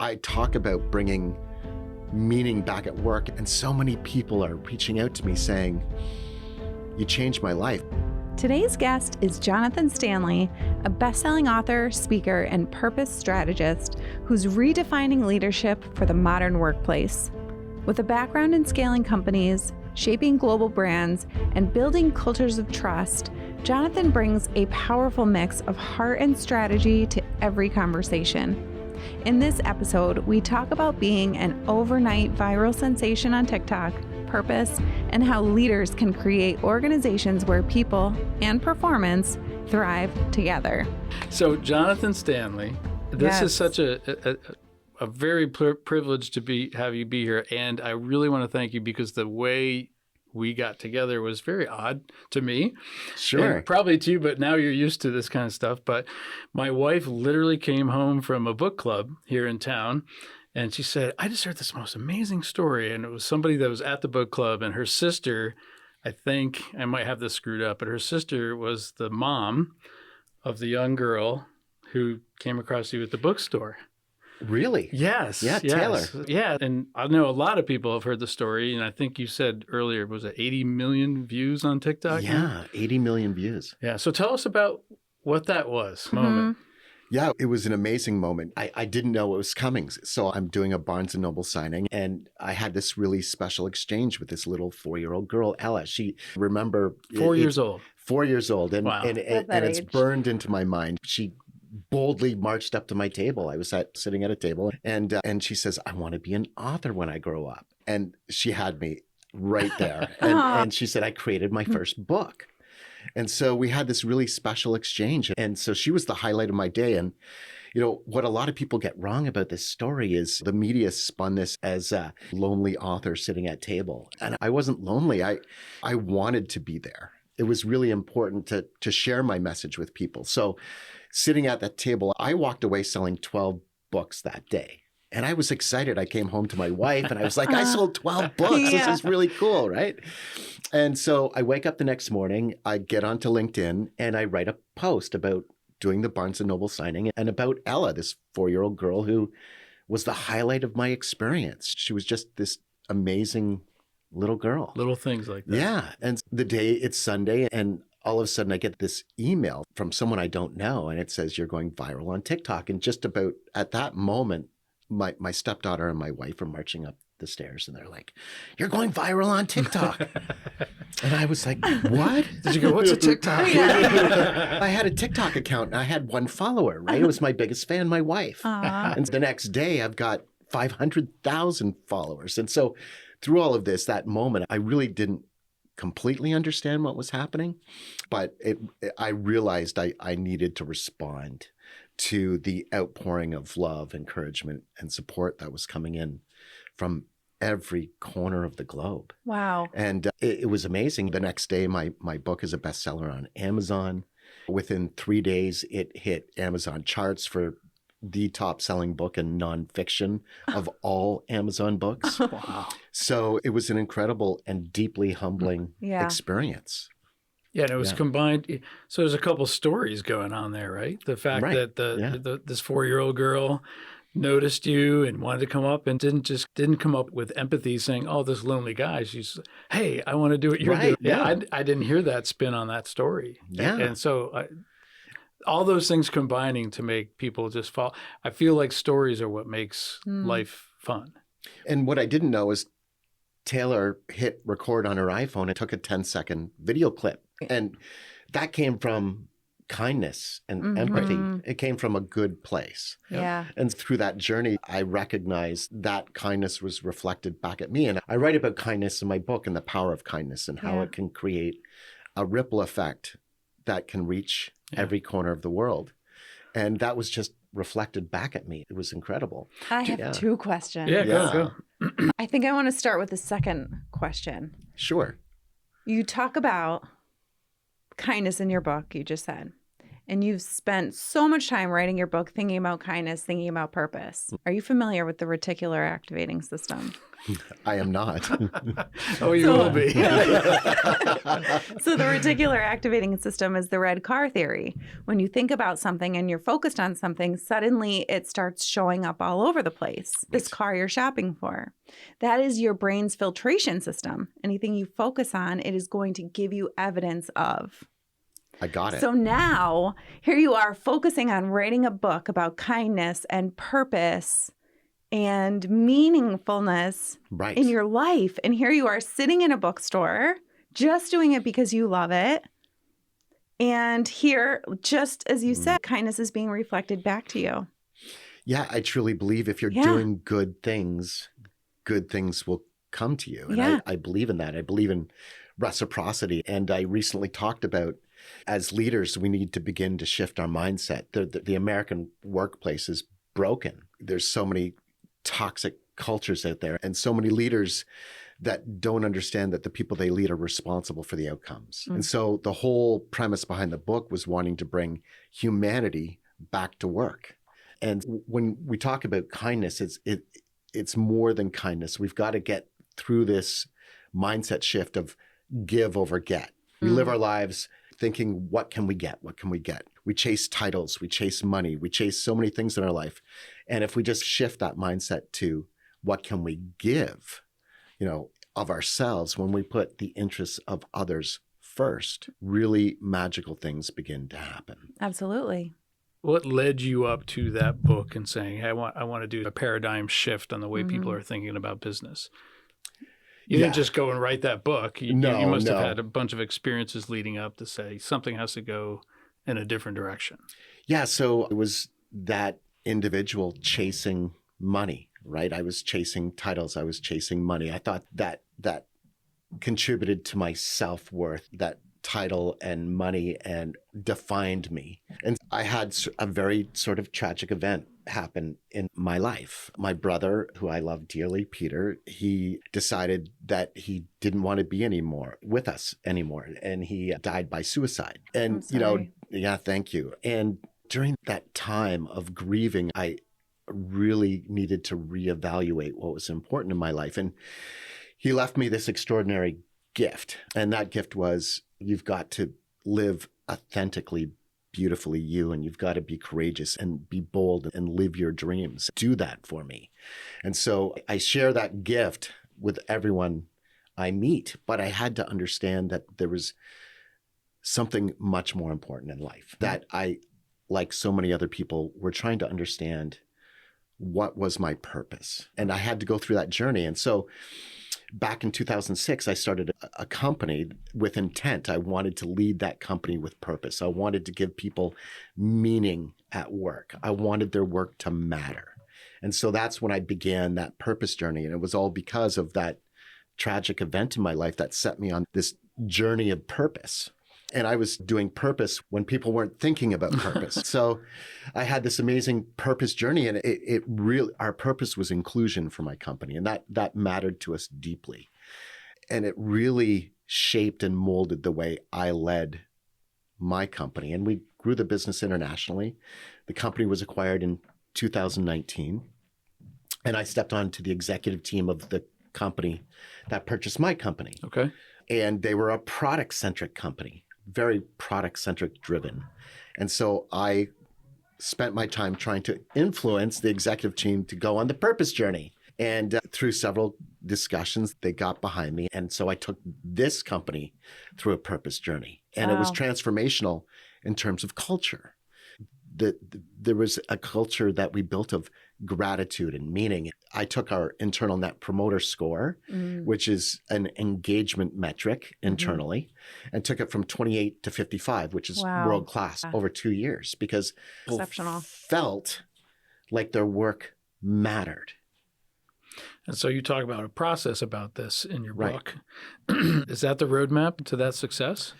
I talk about bringing meaning back at work, and so many people are reaching out to me saying, "You changed my life." Today's guest is Jonathan Stanley, a best-selling author, speaker, and purpose strategist who's redefining leadership for the modern workplace. With a background in scaling companies, shaping global brands, and building cultures of trust, Jonathan brings a powerful mix of heart and strategy to every conversation. In this episode, we talk about being an overnight viral sensation on TikTok, purpose, and how leaders can create organizations where people and performance thrive together. So, Jonathan Stanley, this Yes. is such a very privilege to have you be here, and I really want to thank you because the way we got together was very odd to me. Sure. And probably to you, but now you're used to this kind of stuff. But my wife literally came home from a book club here in town, and she said, "I just heard this most amazing story." And it was somebody that was at the book club, and her sister, I think I might have this screwed up, but her sister was the mom of the young girl who came across you at the bookstore. Really? Yes. Yeah, yes. Taylor. Yeah. And I know a lot of people have heard the story. And I think you said earlier, was it 80 million views on TikTok? Yeah, 80 million views. Yeah. So tell us about what that was, moment. Yeah, it was an amazing moment. I didn't know it was coming. So I'm doing a Barnes & Noble signing, and I had this really special exchange with this little 4-year-old girl, Ella. She, remember... 4 years old. 4 years old. And, Wow. and it's burned into my mind. She boldly marched up to my table. I was sitting at a table, and she says, "I want to be an author when I grow up." And she had me right there. And she said, "I created my first book." And so we had this really special exchange. And so she was the highlight of my day. And, you know, what a lot of people get wrong about this story is the media spun this as a lonely author sitting at table. And I wasn't lonely. I wanted to be there. It was really important to share my message with people. So sitting at that table, I walked away selling 12 books that day. And I was excited. I came home to my wife and I was like, I sold 12 books. Yeah. This is really cool, right? And so I wake up the next morning, I get onto LinkedIn, and I write a post about doing the Barnes & Noble signing and about Ella, this 4-year-old girl who was the highlight of my experience. She was just this amazing little girl. Little things like that. Yeah. And the day, it's Sunday, and all of a sudden I get this email from someone I don't know, and it says, "You're going viral on TikTok." And just about at that moment, my stepdaughter and my wife are marching up the stairs, and they're like, "You're going viral on TikTok." And I was like, "What?" Did you go, "What's a TikTok?" I had a TikTok account, and I had one follower, right? It was my biggest fan, my wife. And the next day I've got 500,000 followers. And so through all of this, that moment, I really didn't completely understand what was happening, but I realized I needed to respond to the outpouring of love, encouragement, and support that was coming in from every corner of the globe. Wow. And it was amazing. The next day, my book is a bestseller on Amazon. Within 3 days, it hit Amazon charts for the top-selling book in nonfiction of all Amazon books. Wow. So it was an incredible and deeply humbling experience. Yeah, and it was combined. So there's a couple stories going on there, right? The fact that this 4-year-old girl noticed you and wanted to come up and didn't come up with empathy saying, "Oh, this lonely guy." She's, "Hey, I want to do what you're doing." Yeah, I didn't hear that spin on that story. Yeah. And so all those things combining to make people just fall. I feel like stories are what makes life fun. And what I didn't know is Taylor hit record on her iPhone and took a 10-second video clip. And that came from kindness and empathy. It came from a good place. Yeah. And through that journey, I recognized that kindness was reflected back at me. And I write about kindness in my book and the power of kindness and how it can create a ripple effect that can reach every corner of the world. And that was just reflected back at me. It was incredible. I have 2 questions. Yeah, go. I think I want to start with the second question. Sure. You talk about kindness in your book, you just said. and you've spent so much time writing your book thinking about kindness, thinking about purpose. Are you familiar with the reticular activating system? I am not. Oh, you will be. So the reticular activating system is the red car theory. When you think about something and you're focused on something, suddenly it starts showing up all over the place. This car you're shopping for. That is your brain's filtration system. Anything you focus on, it is going to give you evidence of. I got it. So now, here you are focusing on writing a book about kindness and purpose and meaningfulness Right. in your life. And here you are sitting in a bookstore, just doing it because you love it. And here, just as you said, kindness is being reflected back to you. Yeah, I truly believe if you're doing good things will come to you. And I believe in that. I believe in reciprocity. And I recently talked about, as leaders, we need to begin to shift our mindset. The American workplace is broken. There's so many toxic cultures out there and so many leaders that don't understand that the people they lead are responsible for the outcomes. And so the whole premise behind the book was wanting to bring humanity back to work. And when we talk about kindness, it's more than kindness. We've got to get through this mindset shift of give over get. We live our lives thinking, what can we get? What can we get? We chase titles, we chase money, we chase so many things in our life. And if we just shift that mindset to what can we give, of ourselves, when we put the interests of others first, really magical things begin to happen. Absolutely. What led you up to that book and saying, hey, I want to do a paradigm shift on the way people are thinking about business? You didn't just go and write that book. You must have had a bunch of experiences leading up to say something has to go in a different direction. Yeah. So it was that individual chasing money, right? I was chasing titles. I was chasing money. I thought that contributed to my self-worth, that title and money, and defined me. And I had a very sort of tragic event happen in my life. My brother, who I love dearly, Peter, he decided that he didn't want to be with us anymore. And he died by suicide. And, thank you. And during that time of grieving, I really needed to reevaluate what was important in my life. And he left me this extraordinary gift. And that gift was, you've got to live authentically, beautifully you, and you've got to be courageous and be bold and live your dreams. Do that for me. And so I share that gift with everyone I meet, but I had to understand that there was something much more important in life, that I, like so many other people, were trying to understand what was my purpose. And I had to go through that journey. And so back in 2006, I started a company with intent. I wanted to lead that company with purpose. I wanted to give people meaning at work. I wanted their work to matter. And so that's when I began that purpose journey. And it was all because of that tragic event in my life that set me on this journey of purpose. And I was doing purpose when people weren't thinking about purpose. So I had this amazing purpose journey, and it really, our purpose was inclusion for my company. And that mattered to us deeply. And it really shaped and molded the way I led my company. And we grew the business internationally. The company was acquired in 2019. And I stepped onto the executive team of the company that purchased my company. Okay. And they were a product-centric company, very product-centric driven. And so I spent my time trying to influence the executive team to go on the purpose journey. And through several discussions, they got behind me. And so I took this company through a purpose journey. And it was transformational in terms of culture. There was a culture that we built of gratitude and meaning. I took our internal net promoter score, which is an engagement metric internally, and took it from 28 to 55, which is world class over 2 years, because people felt like their work mattered. And so you talk about a process about this in your book. Is that the roadmap to that success?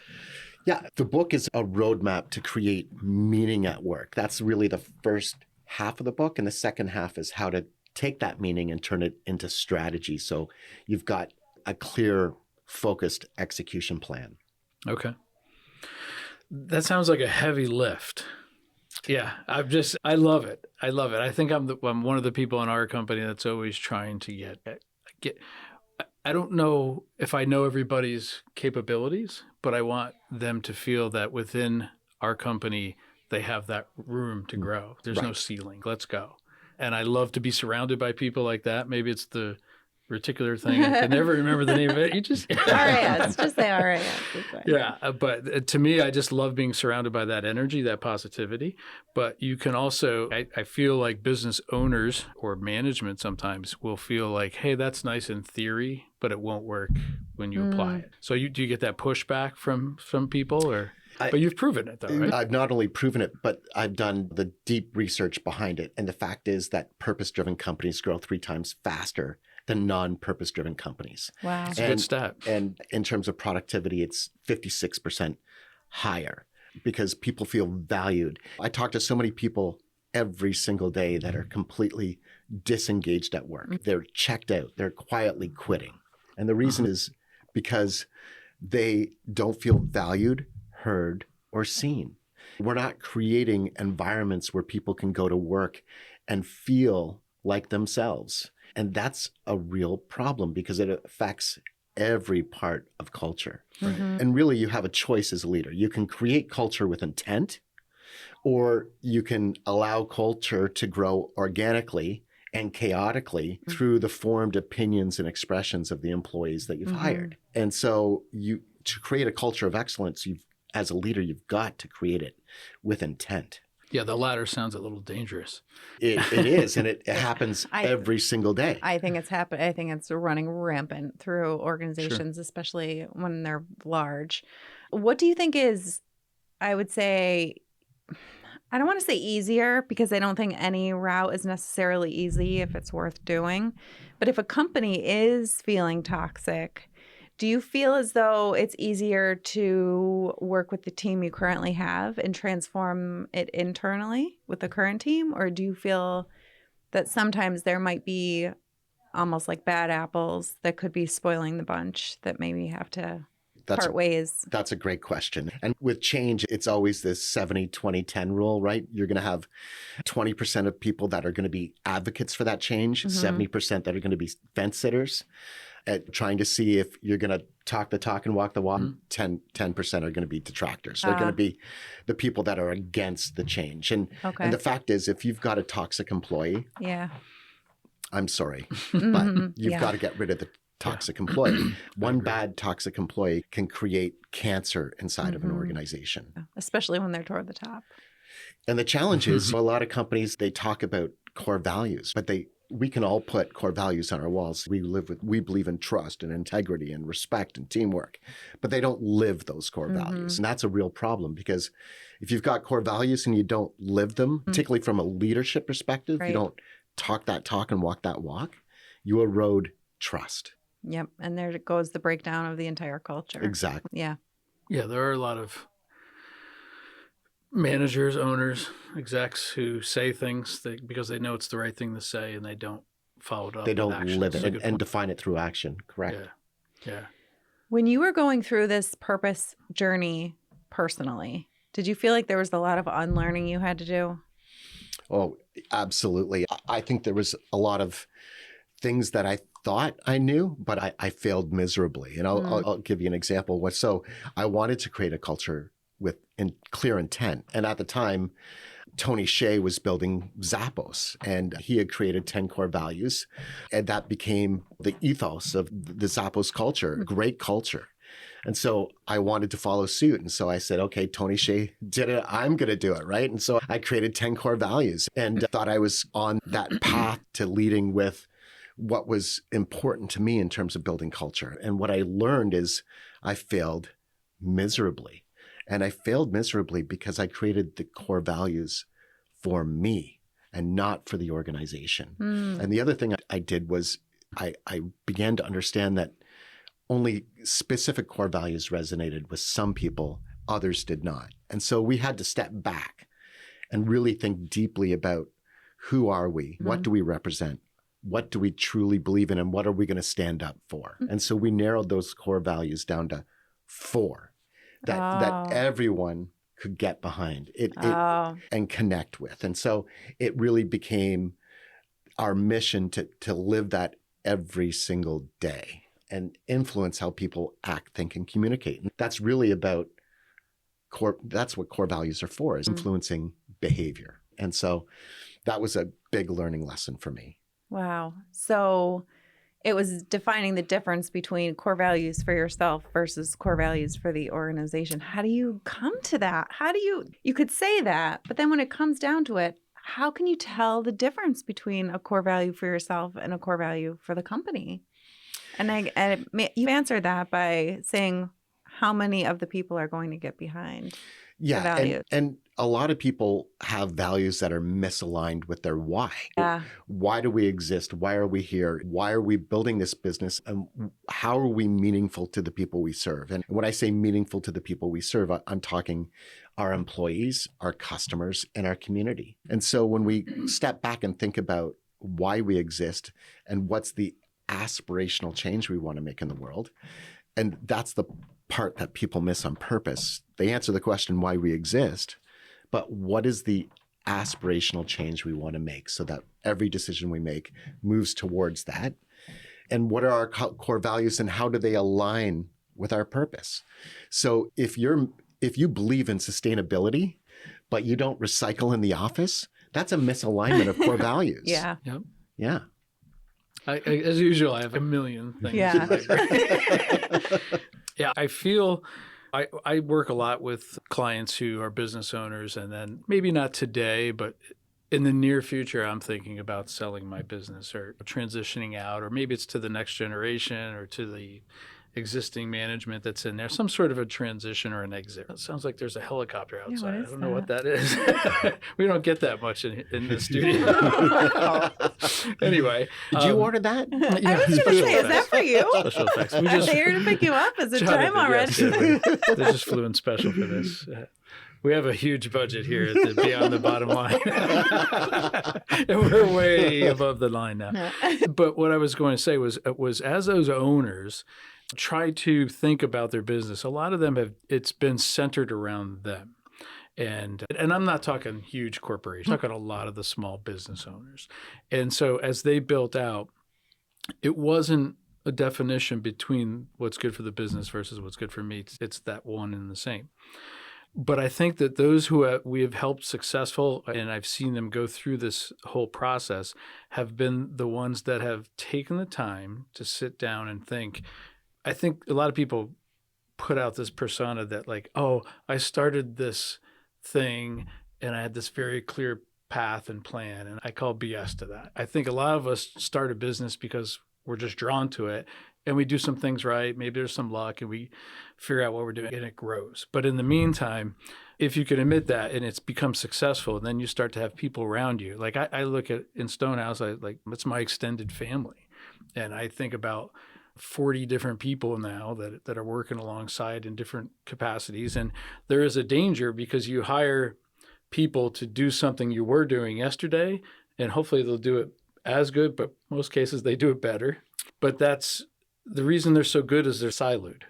Yeah, the book is a roadmap to create meaning at work. That's really the first half of the book. And the second half is how to take that meaning and turn it into strategy. So you've got a clear, focused execution plan. Okay. That sounds like a heavy lift. Yeah, I love it. I love it. I think I'm one of the people in our company that's always trying to get. I don't know if I know everybody's capabilities, but I want them to feel that within our company, they have that room to grow. There's no ceiling. Let's go. And I love to be surrounded by people like that. Maybe it's the reticular thing. I can never remember the name of it. You just RAS. Just say RAS. Yeah, but to me, I just love being surrounded by that energy, that positivity. But you can also, I feel like business owners or management sometimes will feel like, hey, that's nice in theory, but it won't work when you apply it. So do you get that pushback from some people, or? But you've proven it, though, right? I've not only proven it, but I've done the deep research behind it. And the fact is that purpose-driven companies grow 3 times faster than non-purpose-driven companies. Wow. That's a good stat. And in terms of productivity, it's 56% higher because people feel valued. I talk to so many people every single day that are completely disengaged at work. They're checked out. They're quietly quitting. And the reason is because they don't feel valued, heard, or seen. We're not creating environments where people can go to work and feel like themselves. And that's a real problem because it affects every part of culture. And really, you have a choice as a leader. You can create culture with intent, or you can allow culture to grow organically and chaotically through the formed opinions and expressions of the employees that you've hired. And so to create a culture of excellence, as a leader, you've got to create it with intent. Yeah, the latter sounds a little dangerous. It is, and it happens every single day. I think it's happening. I think it's running rampant through organizations, especially when they're large. What do you think is, I would say, I don't want to say easier because I don't think any route is necessarily easy if it's worth doing. But if a company is feeling toxic, do you feel as though it's easier to work with the team you currently have and transform it internally with the current team? Or do you feel that sometimes there might be almost like bad apples that could be spoiling the bunch that maybe have to part ways? That's a great question. And with change, it's always this 70-20-10 rule, right? You're going to have 20% of people that are going to be advocates for that change, 70% that are going to be fence sitters. At trying to see if you're going to talk the talk and walk the walk. 10% are going to be detractors. They're going to be the people that are against the change. And the fact is, if you've got a toxic employee, I'm sorry, but you've got to get rid of the toxic employee. One bad toxic employee can create cancer inside of an organization. Especially when they're toward the top. And the challenge is, a lot of companies, they talk about core values, but we can all put core values on our walls. We believe in trust and integrity and respect and teamwork, but they don't live those core values. And that's a real problem because if you've got core values and you don't live them, particularly from a leadership perspective, you don't talk that talk and walk that walk, you erode trust. Yep. And there goes the breakdown of the entire culture. Exactly. Yeah. Yeah, there are a lot of managers, owners, execs who say things because they know it's the right thing to say and they don't follow it up. They don't live it and define it through action. Correct. Yeah. When you were going through this purpose journey personally, did you feel like there was a lot of unlearning you had to do? Oh, absolutely. I think there was a lot of things that I thought I knew, but I failed miserably. And I'll give you an example. So I wanted to create a culture with clear intent. And at the time, Tony Hsieh was building Zappos, and he had created 10 core values. And that became the ethos of the Zappos culture, great culture. And so I wanted to follow suit. And so I said, okay, Tony Hsieh did it. I'm going to do it, right? And so I created 10 core values and thought I was on that path to leading with what was important to me in terms of building culture. And what I learned is I failed miserably. And I failed miserably because I created the core values for me and not for the organization. And the other thing I did was I began to understand that only specific core values resonated with some people, others did not. And so we had to step back and really think deeply about who are we? What do we represent? What do we truly believe in? And what are we going to stand up for? And so we narrowed those core values down to 4. That everyone could get behind Oh, and connect with. And so it really became our mission to live that every single day and influence how people act, think, and communicate. And that's really about that's what core values are for, is influencing behavior. And so that was a big learning lesson for me. wow. So it was defining the difference between core values for yourself versus core values for the organization. How do you come to that? You could say that, but then when it comes down to it, how can you tell the difference between a core value for yourself and a core value for the company? And you answered that by saying how many of the people are going to get behind the values. And a lot of people have values that are misaligned with their why. Yeah. Why do we exist? Why are we here? Why are we building this business? And how are we meaningful to the people we serve? And when I say meaningful to the people we serve, I'm talking our employees, our customers, and our community. And so when we step back and think about why we exist and what's the aspirational change we want to make in the world, and that's the part that people miss on purpose. They answer the question why we exist, but what is the aspirational change we want to make so that every decision we make moves towards that? And what are our core values and how do they align with our purpose? So if you believe in sustainability, but you don't recycle in the office, that's a misalignment of core values. Yeah. Yep. Yeah. As usual, I have a million things. Yeah. Yeah, I feel I work a lot with clients who are business owners, and then maybe not today, but in the near future, I'm thinking about selling my business or transitioning out, or maybe it's to the next generation or to the existing management that's in there, some sort of a transition or an exit. It sounds like there's a helicopter outside. what I is don't know what that? that is. We don't get that much in the studio. Anyway. Did you order that? I was going to say, is that for you? Special effects. We I'm just here to pick you up. Is it Jonathan, time already? yes, they just flew in special for this. We have a huge budget here at the Beyond the Bottom Line. And we're way above the line now. But what I was going to say was as those owners try to think about their business, a lot of them it's been centered around them. And I'm not talking huge corporations, I'm talking a lot of the small business owners. And so as they built out, it wasn't a definition between what's good for the business versus what's good for me. It's that one and the same. But I think that those who we have helped successful, and I've seen them go through this whole process, have been the ones that have taken the time to sit down and think. I think a lot of people put out this persona that like, oh, I started this thing and I had this very clear path and plan, and I call BS to that. I think a lot of us start a business because we're just drawn to it, and we do some things right. Maybe there's some luck, and we figure out what we're doing, and it grows. But in the meantime, if you can admit that and it's become successful, then you start to have people around you. Like I look at in Stonehouse, it's my extended family, and I think about 40 different people now that are working alongside in different capacities. And there is a danger because you hire people to do something you were doing yesterday, and hopefully they'll do it as good, but most cases they do it better. But that's the reason they're so good is they're siloed.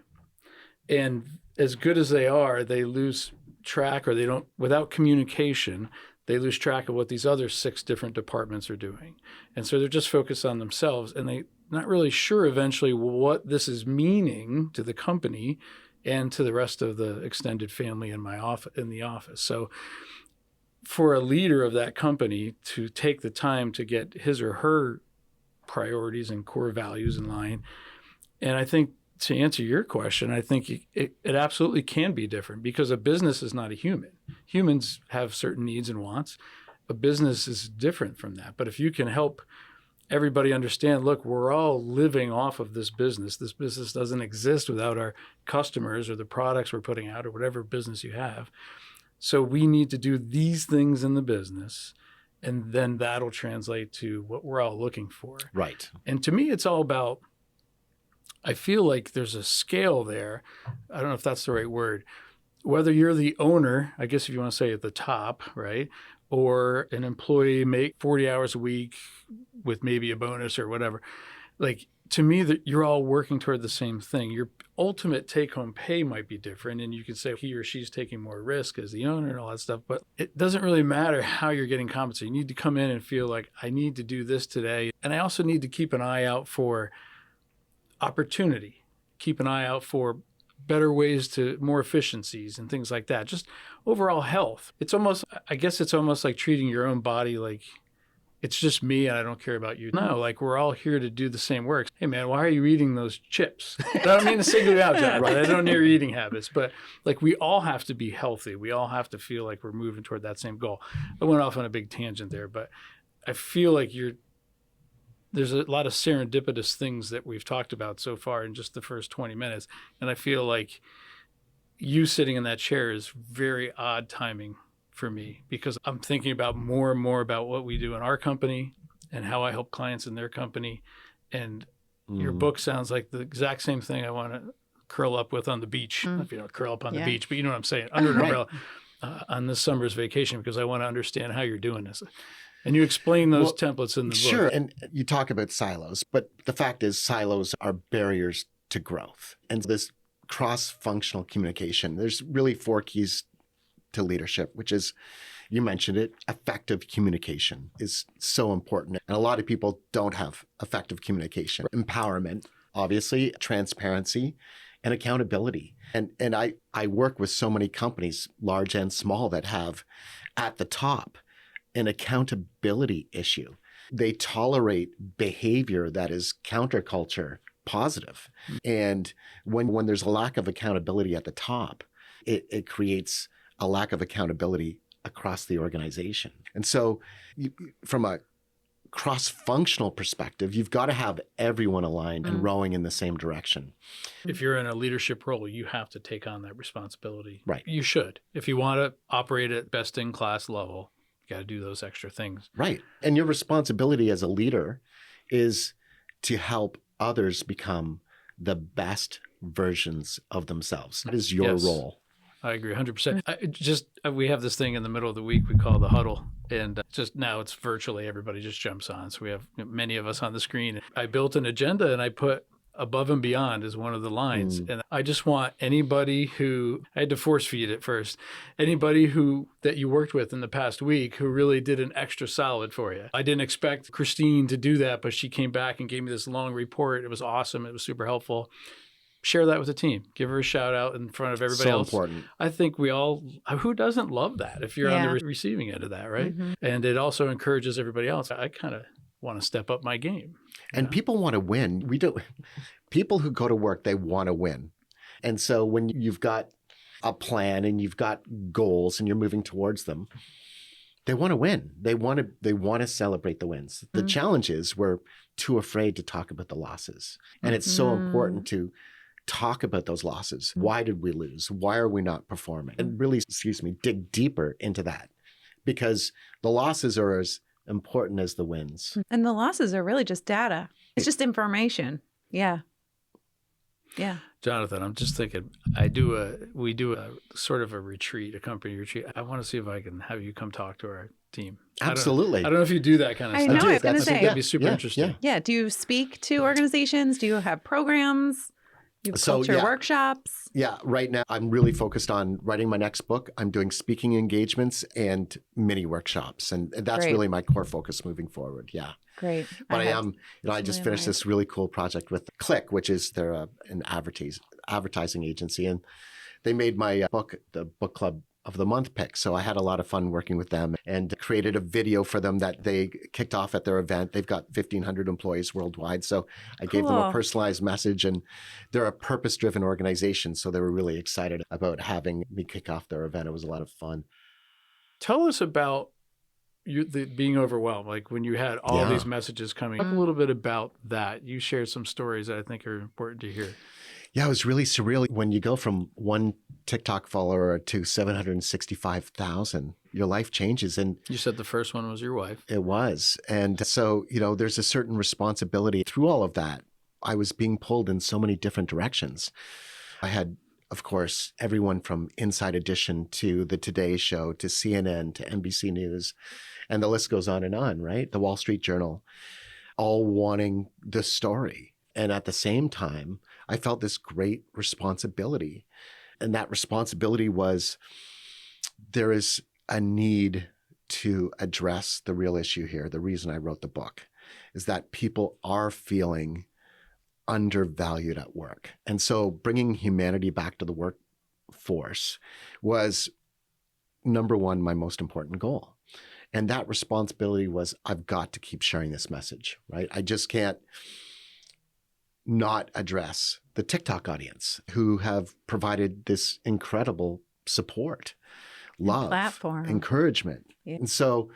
And as good as they are, they lose track, or they don't, without communication, they lose track of what these other 6 different departments are doing. And so they're just focused on themselves, and they're not really sure eventually what this is meaning to the company and to the rest of the extended family in the office. So for a leader of that company to take the time to get his or her priorities and core values in line, and I think to answer your question, I think it absolutely can be different because a business is not a human. Humans have certain needs and wants. A business is different from that. But if you can help everybody understand, look, we're all living off of this business. This business doesn't exist without our customers or the products we're putting out or whatever business you have. So we need to do these things in the business, and then that'll translate to what we're all looking for. Right. And to me, it's all about, I feel like there's a scale there. I don't know if that's the right word. Whether you're the owner, I guess if you want to say at the top, right, or an employee make 40 hours a week with maybe a bonus or whatever, like, to me, that you're all working toward the same thing. Your ultimate take-home pay might be different, and you can say he or she's taking more risk as the owner and all that stuff, but it doesn't really matter how you're getting compensated. You need to come in and feel like, I need to do this today, and I also need to keep an eye out for opportunity, keep an eye out for better ways to more efficiencies and things like that. Just overall health. I guess it's almost like treating your own body like it's just me and I don't care about you. No, like we're all here to do the same work. Hey man, why are you eating those chips? I don't mean to single you out, John. Right? I don't know your eating habits, but like we all have to be healthy. We all have to feel like we're moving toward that same goal. I went off on a big tangent there, but I feel like there's a lot of serendipitous things that we've talked about so far in just the first 20 minutes. And I feel like you sitting in that chair is very odd timing for me, because I'm thinking about more and more about what we do in our company and how I help clients in their company. And your book sounds like the exact same thing I want to curl up with on the beach. If you don't curl up on the beach, but you know what I'm saying, under an umbrella on this summer's vacation, because I want to understand how you're doing this. And you explain those templates in the book. Sure. And you talk about silos, but the fact is silos are barriers to growth. And this cross-functional communication, there's really 4 keys to leadership, which is, you mentioned it, effective communication is so important. And a lot of people don't have effective communication. Empowerment, obviously, transparency, and accountability. And I work with so many companies, large and small, that have at the top an accountability issue. They tolerate behavior that is counterculture positive. And when there's a lack of accountability at the top, it creates a lack of accountability across the organization. And so from a cross-functional perspective, you've got to have everyone aligned and rowing in the same direction. If you're in a leadership role, you have to take on that responsibility. Right. You should. If you want to operate at best-in-class level, you got to do those extra things. Right. And your responsibility as a leader is to help others become the best versions of themselves. That is your role. I agree 100%. We have this thing in the middle of the week we call the huddle. And just now it's virtually everybody just jumps on. So we have many of us on the screen. I built an agenda and I put above and beyond as one of the lines. And I just want anybody who, I had to force feed it first, anybody that you worked with in the past week who really did an extra solid for you. I didn't expect Christine to do that, but she came back and gave me this long report. It was awesome. It was super helpful. Share that with the team. Give her a shout out in front of everybody else. So important. I think who doesn't love that if you're on the receiving end of that, right? And it also encourages everybody else. I kind of want to step up my game. And people want to win. People who go to work, they want to win. And so when you've got a plan and you've got goals and you're moving towards them, they want to win. They want to celebrate the wins. The challenge is we're too afraid to talk about the losses. And it's so important to talk about those losses. Why did we lose? Why are we not performing? And really, dig deeper into that, because the losses are as important as the wins. And the losses are really just data. It's just information. Yeah. Yeah. Jonathan, I'm just thinking, we do a sort of a retreat, a company retreat. I want to see if I can have you come talk to our team. Absolutely. I don't know if you do that kind of I stuff. know, I was going to say. That'd be super interesting. Yeah. Do you speak to organizations? Do you have programs? You have culture workshops? Yeah. Right now, I'm really focused on writing my next book. I'm doing speaking engagements and mini workshops. And that's really my core focus moving forward. Yeah. Great. But I just finished this really cool project with Click, which is they're an advertising agency. And they made my book, the book club of the month pick. So I had a lot of fun working with them and created a video for them that they kicked off at their event. They've got 1,500 employees worldwide. So I gave them a personalized message, and they're a purpose-driven organization. So they were really excited about having me kick off their event. It was a lot of fun. Tell us about being overwhelmed, like when you had all these messages coming. Talk a little bit about that. You shared some stories that I think are important to hear. Yeah, it was really surreal. When you go from one TikTok follower to 765,000, your life changes. And you said the first one was your wife. It was. And so, there's a certain responsibility through all of that. I was being pulled in so many different directions. I had, of course, everyone from Inside Edition to the Today Show to CNN to NBC News, and the list goes on and on, right? The Wall Street Journal. all wanting the story. And at the same time, I felt this great responsibility. And that responsibility was, there is a need to address the real issue here. The reason I wrote the book is that people are feeling undervalued at work. And so bringing humanity back to the workforce was, number one, my most important goal. And that responsibility was, I've got to keep sharing this message, right? I just can't not address the TikTok audience who have provided this incredible support, love, platform, encouragement. Yeah. And so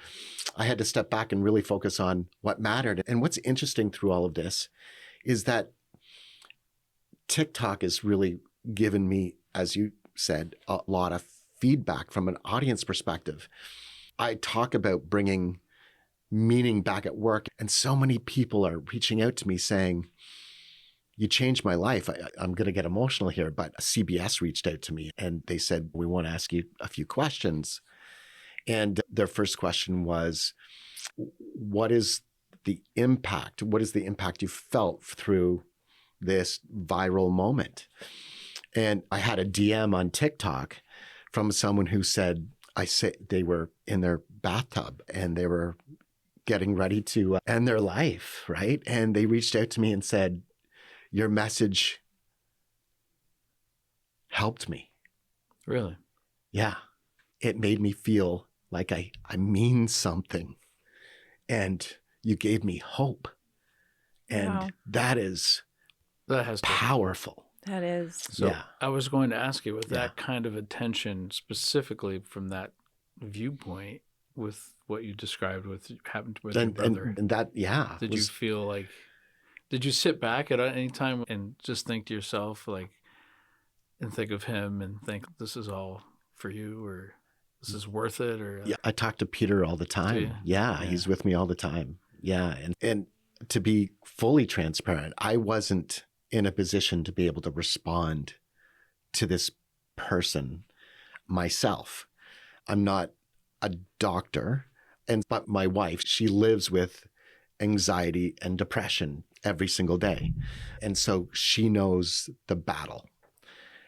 I had to step back and really focus on what mattered. And what's interesting through all of this is that TikTok has really given me, as you said, a lot of feedback from an audience perspective. I talk about bringing meaning back at work, and so many people are reaching out to me saying, you changed my life. I'm going to get emotional here, but CBS reached out to me and they said, we want to ask you a few questions. And their first question was, what is the impact? What is the impact you felt through this viral moment? And I had a DM on TikTok from someone who said, they were in their bathtub and they were getting ready to end their life, right? And they reached out to me and said, your message helped me. Really? Yeah. It made me feel like I mean something. And you gave me hope. And Wow. that has powerful. That is. So Yeah. I was going to ask you, with that kind of attention, specifically from that viewpoint, with what you described with happened with your brother, and that, yeah. did you feel like, did you sit back at any time and just think to yourself, like, and think of him and think, this is all for you, or this is worth it? Or Yeah, I talk to Peter all the time. Yeah, he's with me all the time. Yeah. And to be fully transparent, I wasn't in a position to be able to respond to this person myself. I'm not a doctor, but my wife, she lives with anxiety and depression every single day. And so she knows the battle.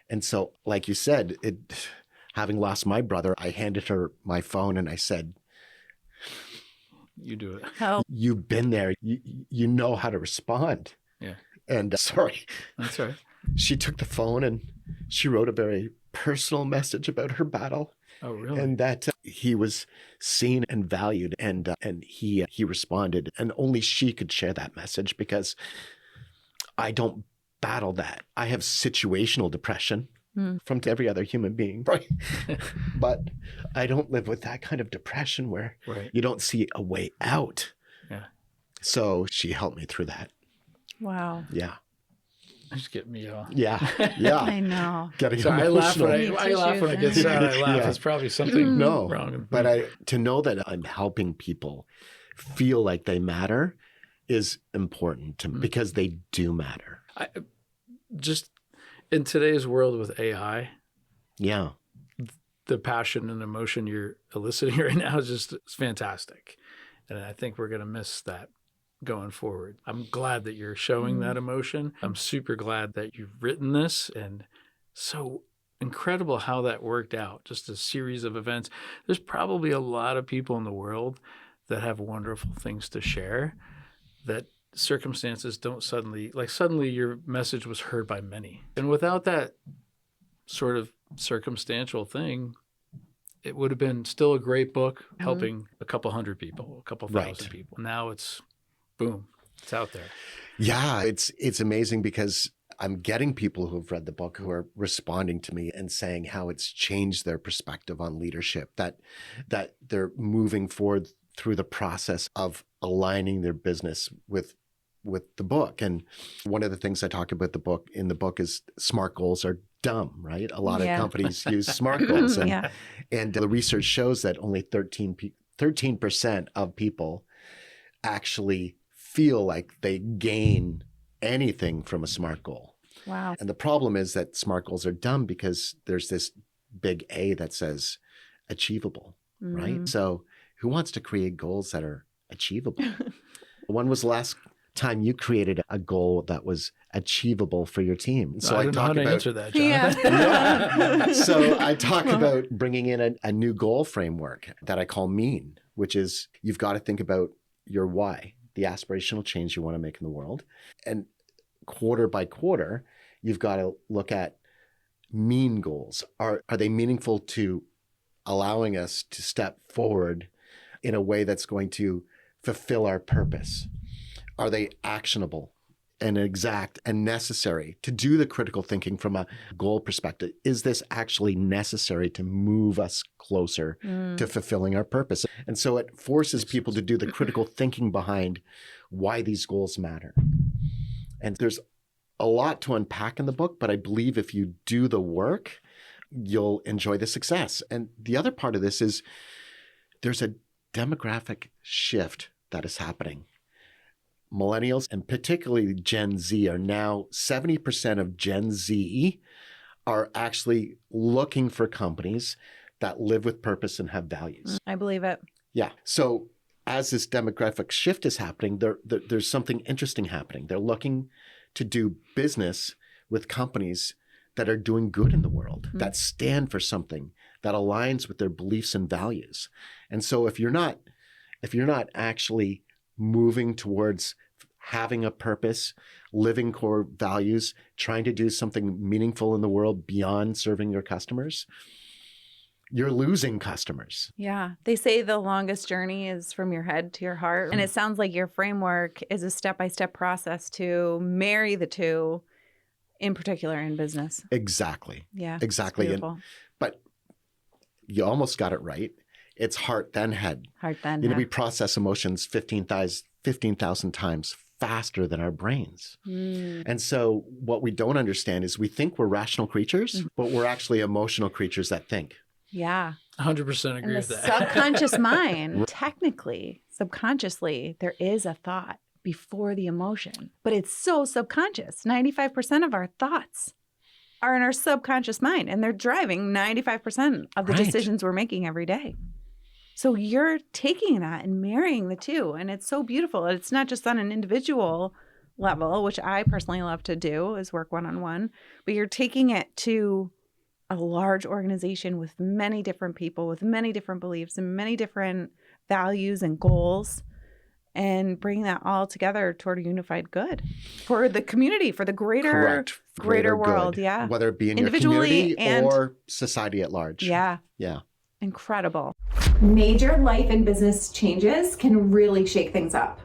And so, like you said, having lost my brother, I handed her my phone and I said, you do it. Help. You've been there. You know how to respond. Yeah. And sorry. That's right. She took the phone and she wrote a very personal message about her battle. Oh, really? And that he was seen and valued, and he responded. And only she could share that message, because I don't battle that. I have situational depression from every other human being, right? But I don't live with that kind of depression where you don't see a way out. Yeah. So she helped me through that. Wow. Yeah. Just get me off. Yeah. Yeah. I know. Getting So I laugh when emotional. I laugh when I get sad. I laugh. Yeah. It's probably something No, wrong. but to know that I'm helping people feel like they matter is important to me, because they do matter. Just in today's world with AI, Yeah. the passion and emotion you're eliciting right now is just, it's fantastic. And I think we're going to miss that going forward. I'm glad that you're showing that emotion. I'm super glad that you've written this, and so incredible how that worked out. Just a series of events. There's probably a lot of people in the world that have wonderful things to share that circumstances don't suddenly your message was heard by many. And without that sort of circumstantial thing, it would have been still a great book helping a couple hundred people, a couple thousand people. Now it's boom, it's out there. Yeah, it's amazing, because I'm getting people who've read the book who are responding to me and saying how it's changed their perspective on leadership, that they're moving forward through the process of aligning their business with the book. And one of the things I talk about in the book is SMART goals are dumb, right? A lot of companies use SMART goals. And the research shows that only 13% of people actually feel like they gain anything from a SMART goal. Wow. And the problem is that SMART goals are dumb because there's this big A that says achievable, right? So who wants to create goals that are achievable? When was the last time you created a goal that was achievable for your team? So I don't know how to answer that, Jonathan. Yeah. So I talk about bringing in a new goal framework that I call MEAN, which is you've got to think about your why, the aspirational change you want to make in the world. And quarter by quarter, you've got to look at MEAN goals. Are they meaningful to allowing us to step forward in a way that's going to fulfill our purpose? Are they actionable and exact and necessary to do the critical thinking from a goal perspective? Is this actually necessary to move us closer to fulfilling our purpose? And so it forces people to do the critical thinking behind why these goals matter. And there's a lot to unpack in the book, but I believe if you do the work, you'll enjoy the success. And the other part of this is there's a demographic shift that is happening. Millennials and particularly Gen Z are now 70% of Gen Z are actually looking for companies that live with purpose and have values. I believe it. Yeah. So as this demographic shift is happening, there's something interesting happening. They're looking to do business with companies that are doing good in the world, that stand for something that aligns with their beliefs and values. And so if you're not actually moving towards having a purpose, living core values, trying to do something meaningful in the world beyond serving your customers, you're losing customers. Yeah. They say the longest journey is from your head to your heart. And it sounds like your framework is a step-by-step process to marry the two, in particular in business. Exactly. Yeah. Exactly. But you almost got it right. It's heart, then head. Heart, then we head. process emotions 15,000 times faster than our brains. And so what we don't understand is we think we're rational creatures, but we're actually emotional creatures that think. Yeah. 100% agree And with the that. subconscious mind, technically, subconsciously, there is a thought before the emotion, but it's so subconscious. 95% of our thoughts are in our subconscious mind, and they're driving 95% of the decisions we're making every day. So you're taking that and marrying the two, and it's so beautiful. It's not just on an individual level, which I personally love to do, is work one-on-one, but you're taking it to a large organization with many different people, with many different beliefs and many different values and goals, and bring that all together toward a unified good for the community, for the greater world. Good. Yeah. Whether it be in Individually your community or society at large. Yeah. Yeah. Incredible. Major life and business changes can really shake things up,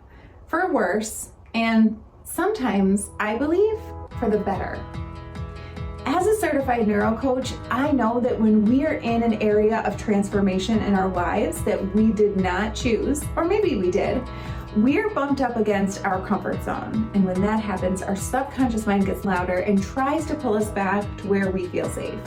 for worse, and sometimes, I believe, for the better. As a certified neuro coach, I know that when we are in an area of transformation in our lives that we did not choose, or maybe we did, we're bumped up against our comfort zone. And when that happens, our subconscious mind gets louder and tries to pull us back to where we feel safe.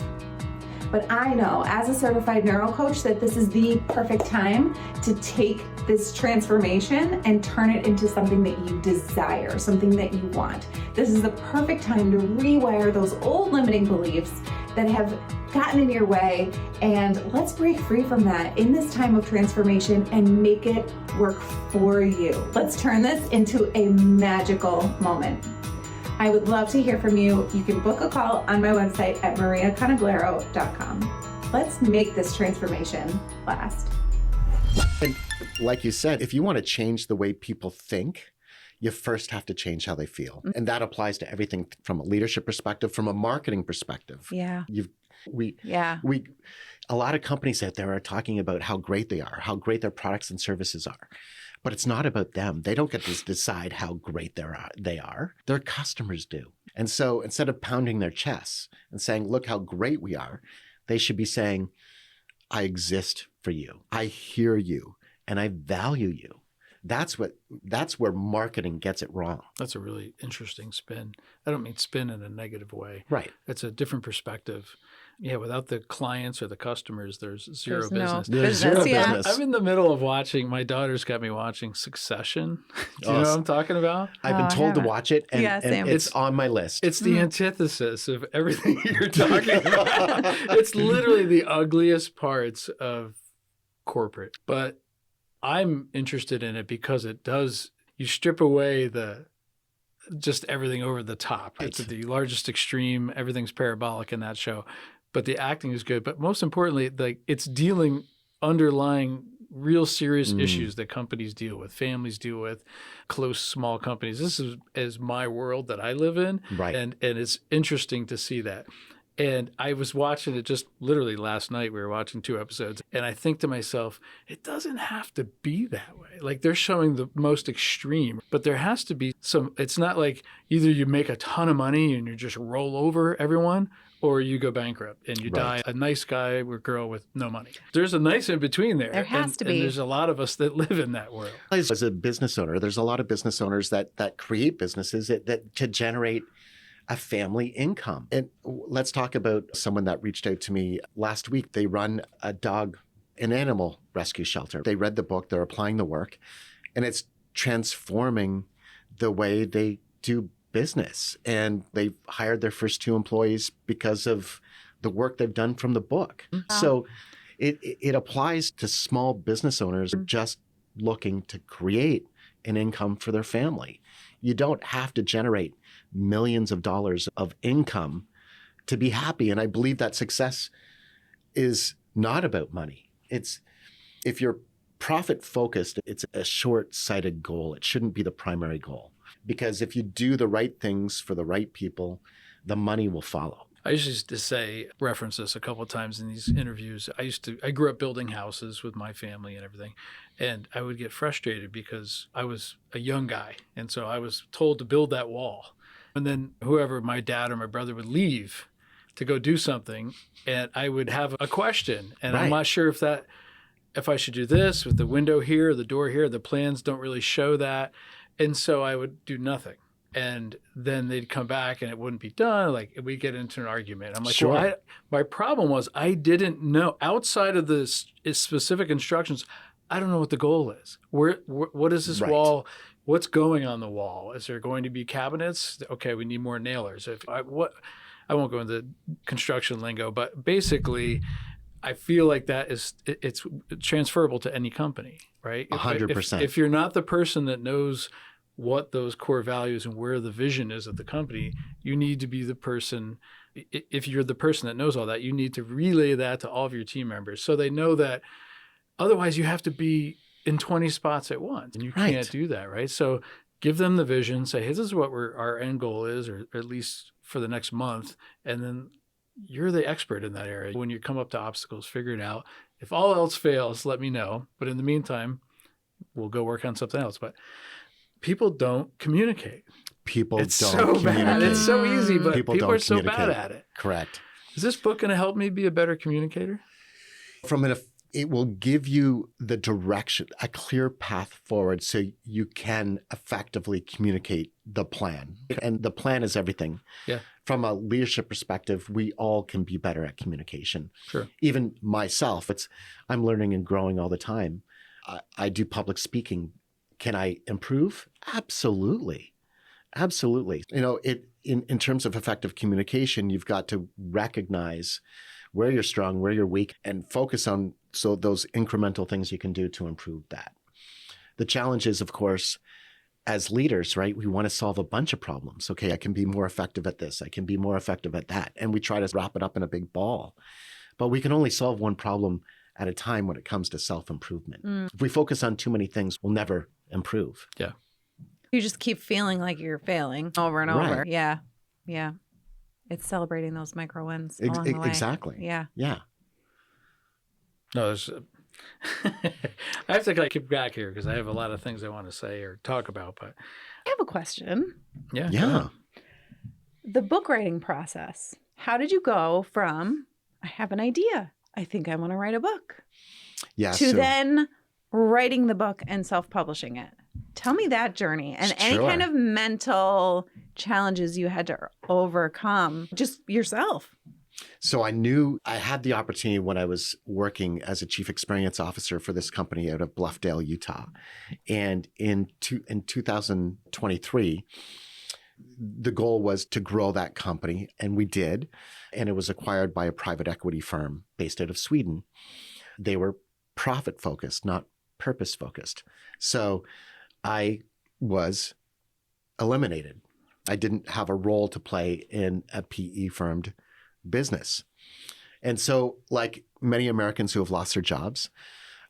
But I know as a certified neuro coach that this is the perfect time to take this transformation and turn it into something that you desire, something that you want. This is the perfect time to rewire those old limiting beliefs that have gotten in your way, and let's break free from that in this time of transformation and make it work for you. Let's turn this into a magical moment. I would love to hear from you. You can book a call on my website at mariaconaglero.com. Let's make this transformation last. And like you said, if you want to change the way people think, you first have to change how they feel. And that applies to everything from a leadership perspective, from a marketing perspective. Yeah. A lot of companies out there are talking about how great they are, how great their products and services are. But it's not about them. They don't get to decide how great they are. Their customers do. And so instead of pounding their chests and saying, look how great we are, they should be saying, I exist for you. I hear you and I value you. That's where marketing gets it wrong. That's a really interesting spin. I don't mean spin in a negative way. Right. It's a different perspective. Yeah, without the clients or the customers, there's zero business. There's zero business. I'm in the middle of watching, my daughter's got me watching Succession. Do you know what I'm talking about? I've been told to watch it, and, same. it's on my list. It's the antithesis of everything you're talking about. It's literally the ugliest parts of corporate. But I'm interested in it because it does you strip away just everything over the top. It's at the largest extreme. Everything's parabolic in that show, but the acting is good. But most importantly, like it's dealing underlying real serious issues that companies deal with, families deal with, close small companies. This is my world that I live in, Right. And it's interesting to see that. And I was watching it just literally last night. We were watching 2 episodes. And I think to myself, it doesn't have to be that way. Like they're showing the most extreme, but there has to be some, it's not like either you make a ton of money and you just roll over everyone, or you go bankrupt and you die a nice guy or girl with no money. There's a nice in between there. There has to be. And there's a lot of us that live in that world. As a business owner, there's a lot of business owners that create businesses that to generate a family income. And let's talk about someone that reached out to me last week. They run an animal rescue shelter. They read the book, they're applying the work, and it's transforming the way they do business. And they've hired their first 2 employees because of the work they've done from the book. Mm-hmm. So it applies to small business owners just looking to create an income for their family. You don't have to generate millions of dollars of income to be happy. And I believe that success is not about money. If you're profit focused, it's a short-sighted goal. It shouldn't be the primary goal. Because if you do the right things for the right people, the money will follow. I used to reference this a couple of times in these interviews. I grew up building houses with my family and everything. And I would get frustrated because I was a young guy. And so I was told to build that wall. And then whoever, my dad or my brother, would leave to go do something. And I would have a question. And I'm not sure if I should do this with the window here, the door here. The plans don't really show that. And so I would do nothing. And then they'd come back and it wouldn't be done. Like we'd get into an argument. I'm like, well, my problem was I didn't know outside of the specific instructions. I don't know what the goal is. What is this wall? What's going on the wall? Is there going to be cabinets? Okay, we need more nailers. I won't go into construction lingo, but basically, I feel like it's transferable to any company, right? 100%. If you're not the person that knows what those core values and where the vision is of the company, you need to be the person. If you're the person that knows all that, you need to relay that to all of your team members so they know that. Otherwise, you have to be in 20 spots at once, and you can't do that, right? So give them the vision, say, hey, this is what our end goal is, or at least for the next month, and then you're the expert in that area. When you come up to obstacles, figure it out. If all else fails, let me know. But in the meantime, we'll go work on something else. But people don't communicate. It's so bad. It's so easy, but people are so communicate. bad at it. Correct. Is this book going to help me be a better communicator? It will give you the direction, a clear path forward so you can effectively communicate the plan. And the plan is everything. Yeah. From a leadership perspective, we all can be better at communication. Sure. Even myself, I'm learning and growing all the time. I do public speaking. Can I improve? Absolutely. Absolutely. In terms of effective communication, you've got to recognize where you're strong, where you're weak, and focus on those incremental things you can do to improve that. The challenge is, of course, as leaders, right, we want to solve a bunch of problems. Okay, I can be more effective at this. I can be more effective at that. And we try to wrap it up in a big ball. But we can only solve one problem at a time when it comes to self-improvement. If we focus on too many things, we'll never improve. Yeah. You just keep feeling like you're failing over and over. Yeah. Yeah. It's celebrating those micro wins along the way. Exactly. Yeah. Yeah. No, I have to kick back here because I have a lot of things I want to say or talk about. But I have a question. Yeah. The book writing process. How did you go from, I have an idea, I think I want to write a book, to then writing the book and self-publishing it? Tell me that journey and any kind of mental challenges you had to overcome just yourself. So I knew I had the opportunity when I was working as a chief experience officer for this company out of Bluffdale, Utah. And in 2023, the goal was to grow that company, and we did. And it was acquired by a private equity firm based out of Sweden. They were profit-focused, not purpose-focused. So I was eliminated. I didn't have a role to play in a PE firmed business. And so, like many Americans who have lost their jobs,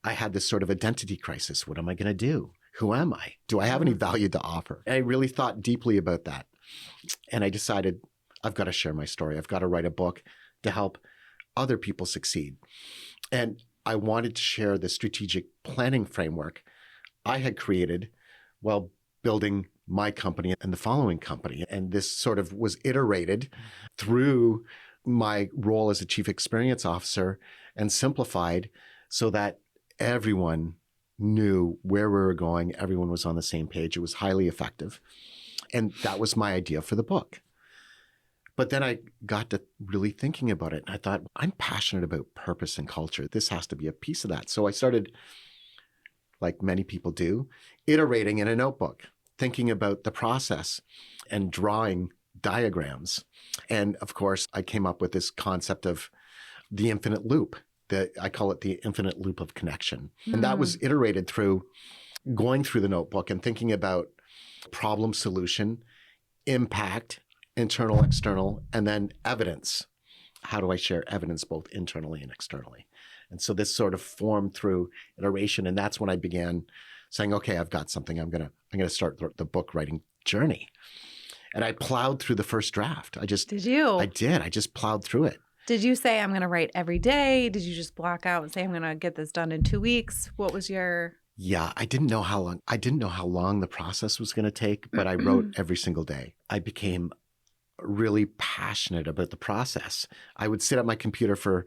I had this sort of identity crisis. What am I going to do? Who am I? Do I have any value to offer? And I really thought deeply about that. And I decided I've got to share my story. I've got to write a book to help other people succeed. And I wanted to share the strategic planning framework I had created while building my company and the following company. And this sort of was iterated through my role as a chief experience officer and simplified so that everyone knew where we were going. Everyone was on the same page. It was highly effective. And that was my idea for the book. But then I got to really thinking about it. And I thought, I'm passionate about purpose and culture. This has to be a piece of that. So I started, like many people do, iterating in a notebook, thinking about the process and drawing diagrams. And of course, I came up with this concept of the infinite loop. I call it the infinite loop of connection. And that was iterated through going through the notebook and thinking about problem solution, impact, internal, external, and then evidence. How do I share evidence both internally and externally? And so this sort of formed through iteration. And that's when I began saying, okay, I've got something. I'm gonna start the book writing journey. And I plowed through the first draft. Did you? I did. I just plowed through it. Did you say, I'm going to write every day? Did you just block out and say, I'm going to get this done in 2 weeks? What was your... Yeah, I didn't know how long the process was going to take, but I wrote every single day. I became really passionate about the process. I would sit at my computer for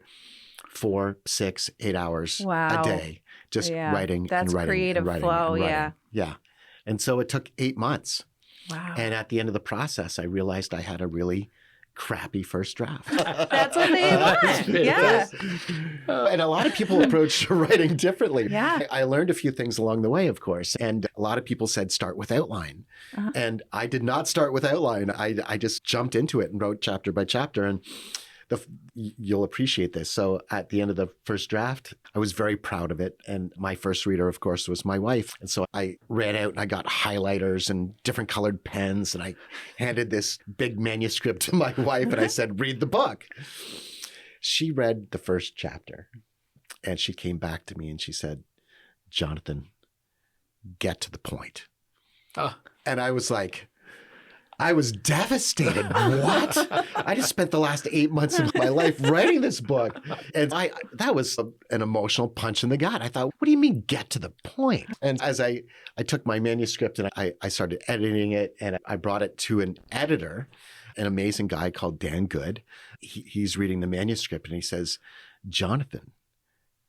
4, 6, 8 hours a day, just writing That's and writing creative and writing flow, and writing. yeah. Yeah. And so it took 8 months. Wow. And at the end of the process, I realized I had a really crappy first draft. That's what they want. Yeah. And a lot of people approach writing differently. Yeah. I learned a few things along the way, of course. And a lot of people said, start with outline. And I did not start with outline. I just jumped into it and wrote chapter by chapter. And you'll appreciate this. So at the end of the first draft, I was very proud of it. And my first reader, of course, was my wife. And so I ran out and I got highlighters and different colored pens. And I handed this big manuscript to my wife and I said, read the book. She read the first chapter and she came back to me and she said, Jonathan, get to the point. And I was like, I was devastated. What? I just spent the last 8 months of my life writing this book. And that was an emotional punch in the gut. I thought, what do you mean get to the point? And as I took my manuscript and I started editing it and I brought it to an editor, an amazing guy called Dan Good. He's reading the manuscript and he says, Jonathan,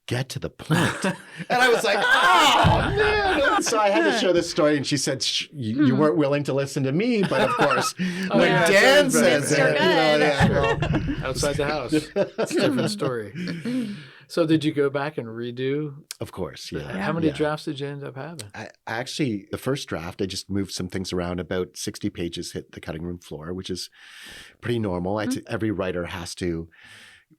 get to the point. And I was like, oh, man. So I had to share this story. And she said, you weren't willing to listen to me. But of course, when Dan says it, outside the house, it's a different story. So did you go back and redo? Of course, yeah. How many drafts did you end up having? Actually, the first draft, I just moved some things around. About 60 pages hit the cutting room floor, which is pretty normal. Every writer has to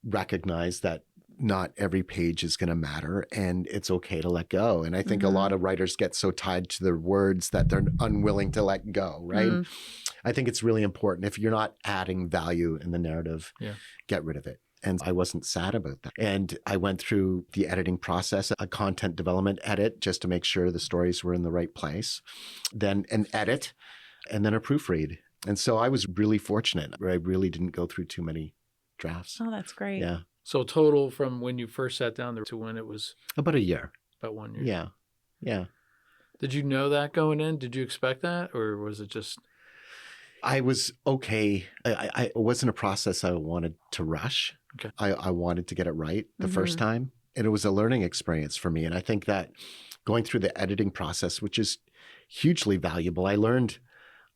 recognize that not every page is going to matter and it's okay to let go. And I think a lot of writers get so tied to their words that they're unwilling to let go, right? I think it's really important. If you're not adding value in the narrative, get rid of it. And I wasn't sad about that. And I went through the editing process, a content development edit, just to make sure the stories were in the right place, then an edit, and then a proofread. And so I was really fortunate. I really didn't go through too many drafts. Oh, that's great. Yeah. So total from when you first sat down there to when it was? About a year. About 1 year. Yeah. Yeah. Did you know that going in? Did you expect that? Or was it just? I was okay. It wasn't a process I wanted to rush. Okay. I wanted to get it right the first time. And it was a learning experience for me. And I think that going through the editing process, which is hugely valuable, I learned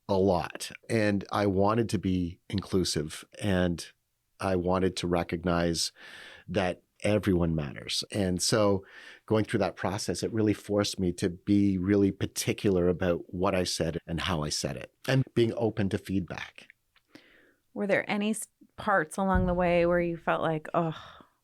a lot. And I wanted to be inclusive and I wanted to recognize that everyone matters. And so going through that process, it really forced me to be really particular about what I said and how I said it and being open to feedback. Were there any parts along the way where you felt like, oh,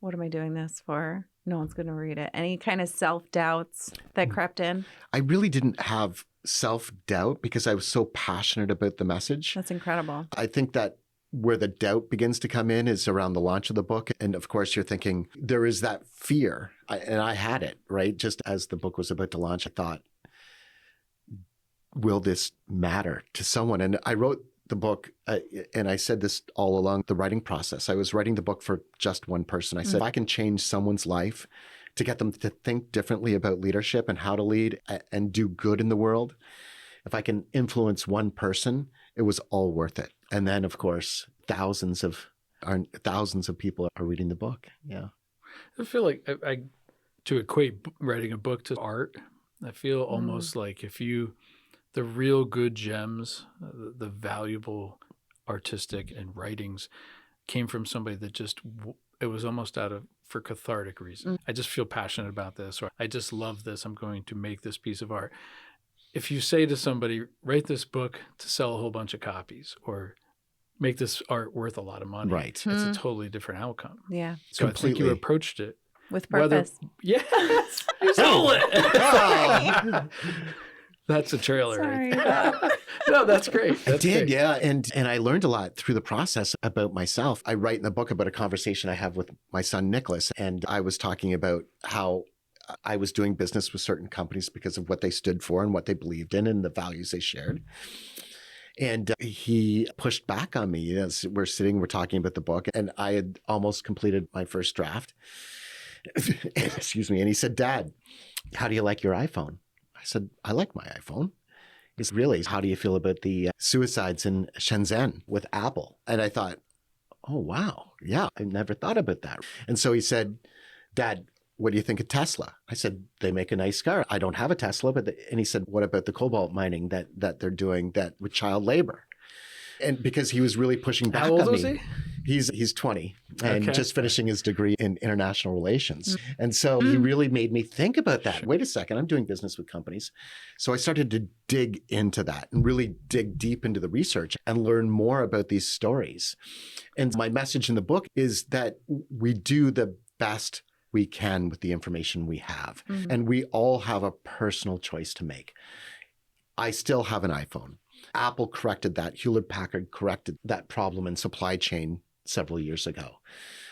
what am I doing this for? No one's going to read it. Any kind of self-doubts that crept in? I really didn't have self-doubt because I was so passionate about the message. That's incredible. I think that where the doubt begins to come in is around the launch of the book. And of course, you're thinking there is that fear. And I had it, right? Just as the book was about to launch, I thought, will this matter to someone? And I wrote the book, and I said this all along the writing process. I was writing the book for just one person. I said, if I can change someone's life to get them to think differently about leadership and how to lead and do good in the world, if I can influence one person, it was all worth it. And then, of course, thousands of people are reading the book. Yeah. I feel like to equate writing a book to art, I feel almost like the real good gems, the valuable artistic and writings came from somebody that it was almost for cathartic reason. I just feel passionate about this, or I just love this. I'm going to make this piece of art. If you say to somebody, write this book to sell a whole bunch of copies or make this art worth a lot of money, Right. It's a totally different outcome. Yeah. So I think you approached it With purpose. Yes, you stole it. That's a trailer. Sorry. No, that's great. I That's did, great. yeah. And I learned a lot through the process about myself. I write in the book about a conversation I have with my son, Nicholas. And I was talking about how I was doing business with certain companies because of what they stood for and what they believed in and the values they shared. And he pushed back on me. You know, we're talking about the book, and I had almost completed my first draft. Excuse me. And he said, Dad, how do you like your iPhone? I said, I like my iPhone. He said, really? How do you feel about the suicides in Shenzhen with Apple? And I thought, oh, wow. Yeah, I never thought about that. And so he said, Dad, what do you think of Tesla? I said, they make a nice car. I don't have a Tesla, and he said, what about the cobalt mining that they're doing that with child labor? And because he was really pushing back How old on was me. he? He's 20 and Okay. just finishing his degree in international relations. And so he really made me think about that. Wait a second, I'm doing business with companies. So I started to dig into that and really dig deep into the research and learn more about these stories. And my message in the book is that we do the best we can with the information we have. And we all have a personal choice to make. I still have an iPhone. Apple corrected that. Hewlett-Packard corrected that problem in supply chain several years ago.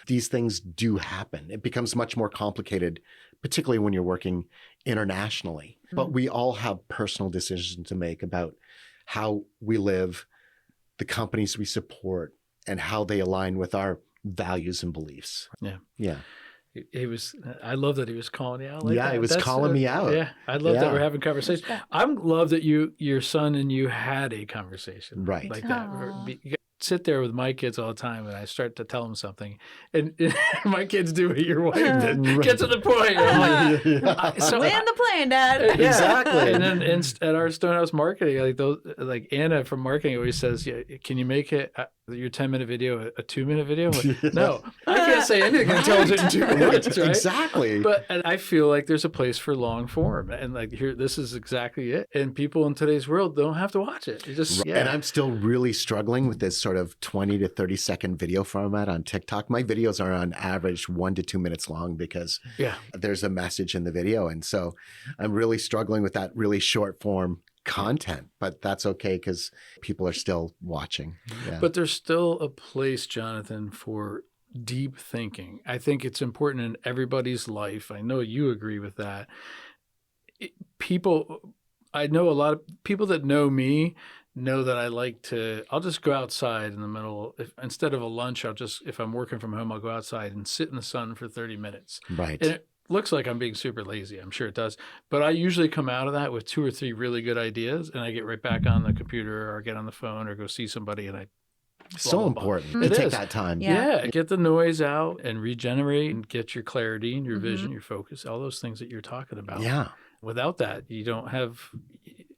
These things do happen. It becomes much more complicated, particularly when you're working internationally. But we all have personal decisions to make about how we live, the companies we support, and how they align with our values and beliefs. Yeah. Yeah. He was. I love that he was calling you out. Like Yeah, that. he was That's, calling me out. Yeah, I love that Yeah. we're having conversations. I'm love that your son and you had a conversation Right. like that. Aw. You sit there with my kids all the time, and I start to tell them something, and my kids do what your wife did. Get to the point. I'm like, so Land the plane, Dad. yeah. Exactly. And then at our Stonehouse marketing, like Anna from marketing always says, yeah, can you make it your 10-minute video a 2-minute video? I'm like, no, I can't say anything intelligent in 2 minutes, right? Exactly. And I feel like there's a place for long form, and like here, this is exactly it. And people in today's world don't have to watch it. You just And I'm still really struggling with this sort of 20 to 30 second video format on TikTok. My videos are on average 1 to 2 minutes long because there's a message in the video. And so I'm really struggling with that really short form content, but that's okay because people are still watching. Yeah. But there's still a place, Jonathan, for deep thinking. I think it's important in everybody's life. I know you agree with that. I know a lot of people that know me know that I'll just go outside in the middle. Instead of a lunch, if I'm working from home, I'll go outside and sit in the sun for 30 minutes. Right. And it looks like I'm being super lazy. I'm sure it does. But I usually come out of that with 2 or 3 really good ideas, and I get right back on the computer or get on the phone or go see somebody, and I So blah, blah, blah. important It to take is. that time. Yeah. Get the noise out and regenerate and get your clarity and your Mm-hmm. vision, your focus, all those things that you're talking about. Yeah. Without that, you don't have,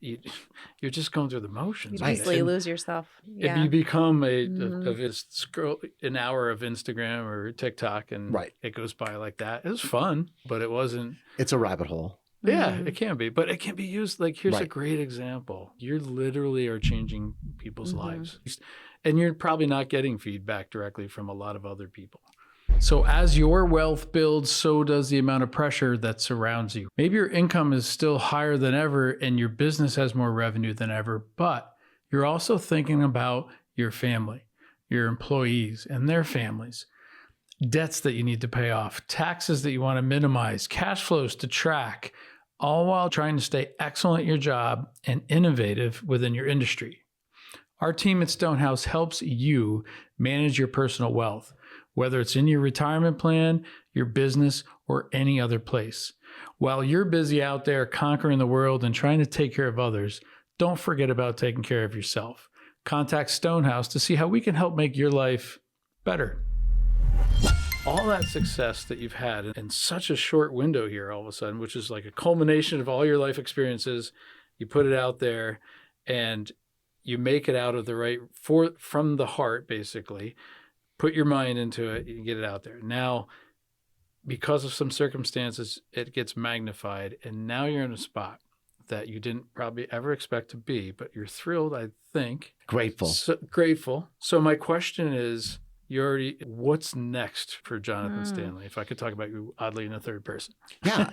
you're just going through the motions. You Right. easily And lose yourself. if Yeah. you become Mhm. scroll an hour of Instagram or TikTok and Right. it goes by like that, it was fun, but it wasn't. It's a rabbit hole. Yeah, Mhm. it can be, but it can be used. Like, here's a Right. great example. You literally are changing people's Mhm. lives. And you're probably not getting feedback directly from a lot of other people. So as your wealth builds, so does the amount of pressure that surrounds you. Maybe your income is still higher than ever and your business has more revenue than ever, but you're also thinking about your family, your employees and their families, debts that you need to pay off, taxes that you want to minimize, cash flows to track, all while trying to stay excellent at your job and innovative within your industry. Our team at Stonehouse helps you manage your personal wealth, whether it's in your retirement plan, your business, or any other place. While you're busy out there conquering the world and trying to take care of others, don't forget about taking care of yourself. Contact Stonehouse to see how we can help make your life better. All that success that you've had in such a short window here all of a sudden, which is like a culmination of all your life experiences, you put it out there and you make it out of the right, from the heart, basically. Put your mind into it, you get it out there. Now, because of some circumstances, it gets magnified, and now you're in a spot that you didn't probably ever expect to be, but you're thrilled, I think. Grateful. Grateful. So my question is, what's next for Jonathan Stanley? If I could talk about you oddly in a third person. Yeah,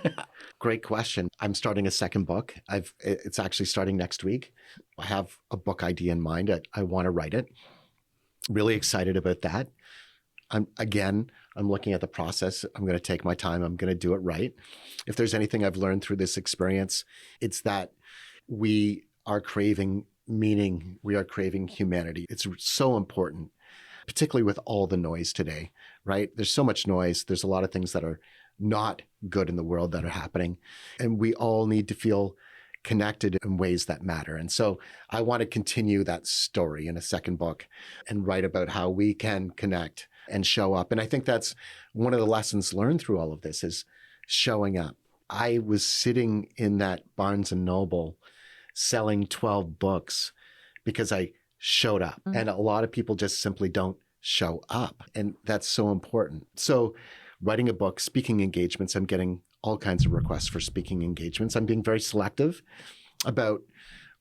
great question. I'm starting a second book. It's actually starting next week. I have a book idea in mind. I want to write it. Really excited about that. I'm looking at the process. I'm going to take my time. I'm going to do it right. If there's anything I've learned through this experience, it's that we are craving meaning. We are craving humanity. It's so important, particularly with all the noise today, right? There's so much noise. There's a lot of things that are not good in the world that are happening. And we all need to feel connected in ways that matter. And so I want to continue that story in a second book and write about how we can connect and show up. And I think that's one of the lessons learned through all of this is showing up. I was sitting in that Barnes and Noble selling 12 books because I showed up. And a lot of people just simply don't show up. And that's so important. So writing a book, speaking engagements, I'm getting all kinds of requests for speaking engagements. I'm being very selective about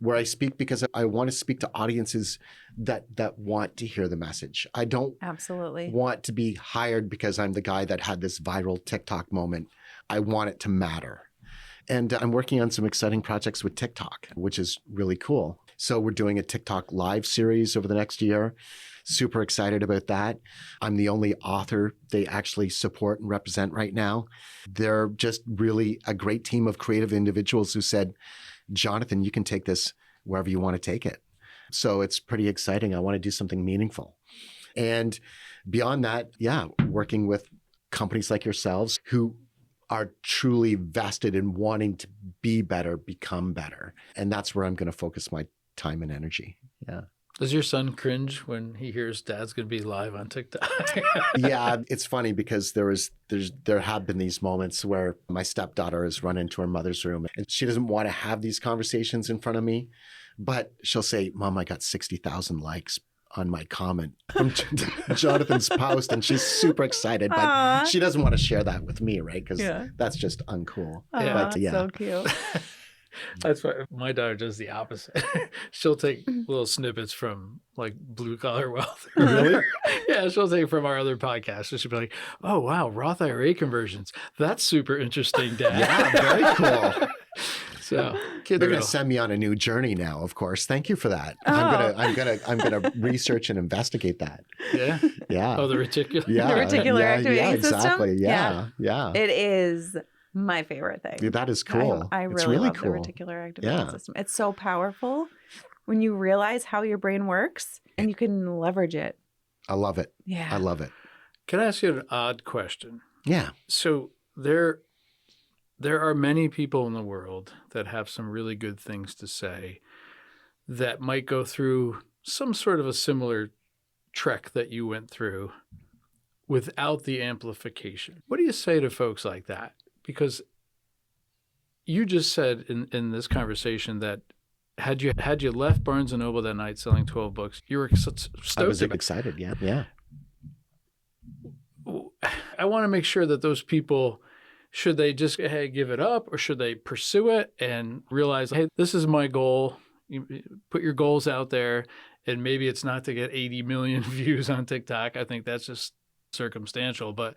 where I speak because I want to speak to audiences that want to hear the message. I don't want to be hired because I'm the guy that had this viral TikTok moment. I want it to matter. And I'm working on some exciting projects with TikTok, which is really cool. So we're doing a TikTok live series over the next year. Super excited about that. I'm the only author they actually support and represent right now. They're just really a great team of creative individuals who said, Jonathan, you can take this wherever you want to take it. So it's pretty exciting. I want to do something meaningful. And beyond that, working with companies like yourselves who are truly vested in wanting to be better, become better. And that's where I'm going to focus my time and energy. Yeah. Does your son cringe when he hears dad's going to be live on TikTok? Yeah, it's funny because there have been these moments where my stepdaughter has run into her mother's room and she doesn't want to have these conversations in front of me, but she'll say, Mom, I got 60,000 likes on my comment from Jonathan's post, and she's super excited, but she doesn't want to share that with me, right? Because that's just uncool. But so cute. That's why my daughter does the opposite. She'll take little snippets from like Blue Collar Wealth. Really? Yeah, she'll take from our other podcast. So she'll be like, oh, wow, Roth IRA conversions. That's super interesting, Dad. Yeah, very cool. So they're going to send me on a new journey now, of course. Thank you for that. I'm gonna research and investigate that. Yeah. Yeah. Oh, the reticular. Yeah. The reticular activating exactly. system. Yeah. It is my favorite thing. That is cool. I it's really love cool. the reticular activating system. It's so powerful when you realize how your brain works and you can leverage it. I love it. Yeah. I love it. Can I ask you an odd question? Yeah. So there are many people in the world that have some really good things to say that might go through some sort of a similar trek that you went through without the amplification. What do you say to folks like that? Because you just said in this conversation that had you left Barnes & Noble that night selling 12 books, you were stoked. I was excited. Yeah. I want to make sure that those people, should they just give it up, or should they pursue it and realize, hey, this is my goal? You put your goals out there, and maybe it's not to get 80 million views on TikTok. I think that's just circumstantial, but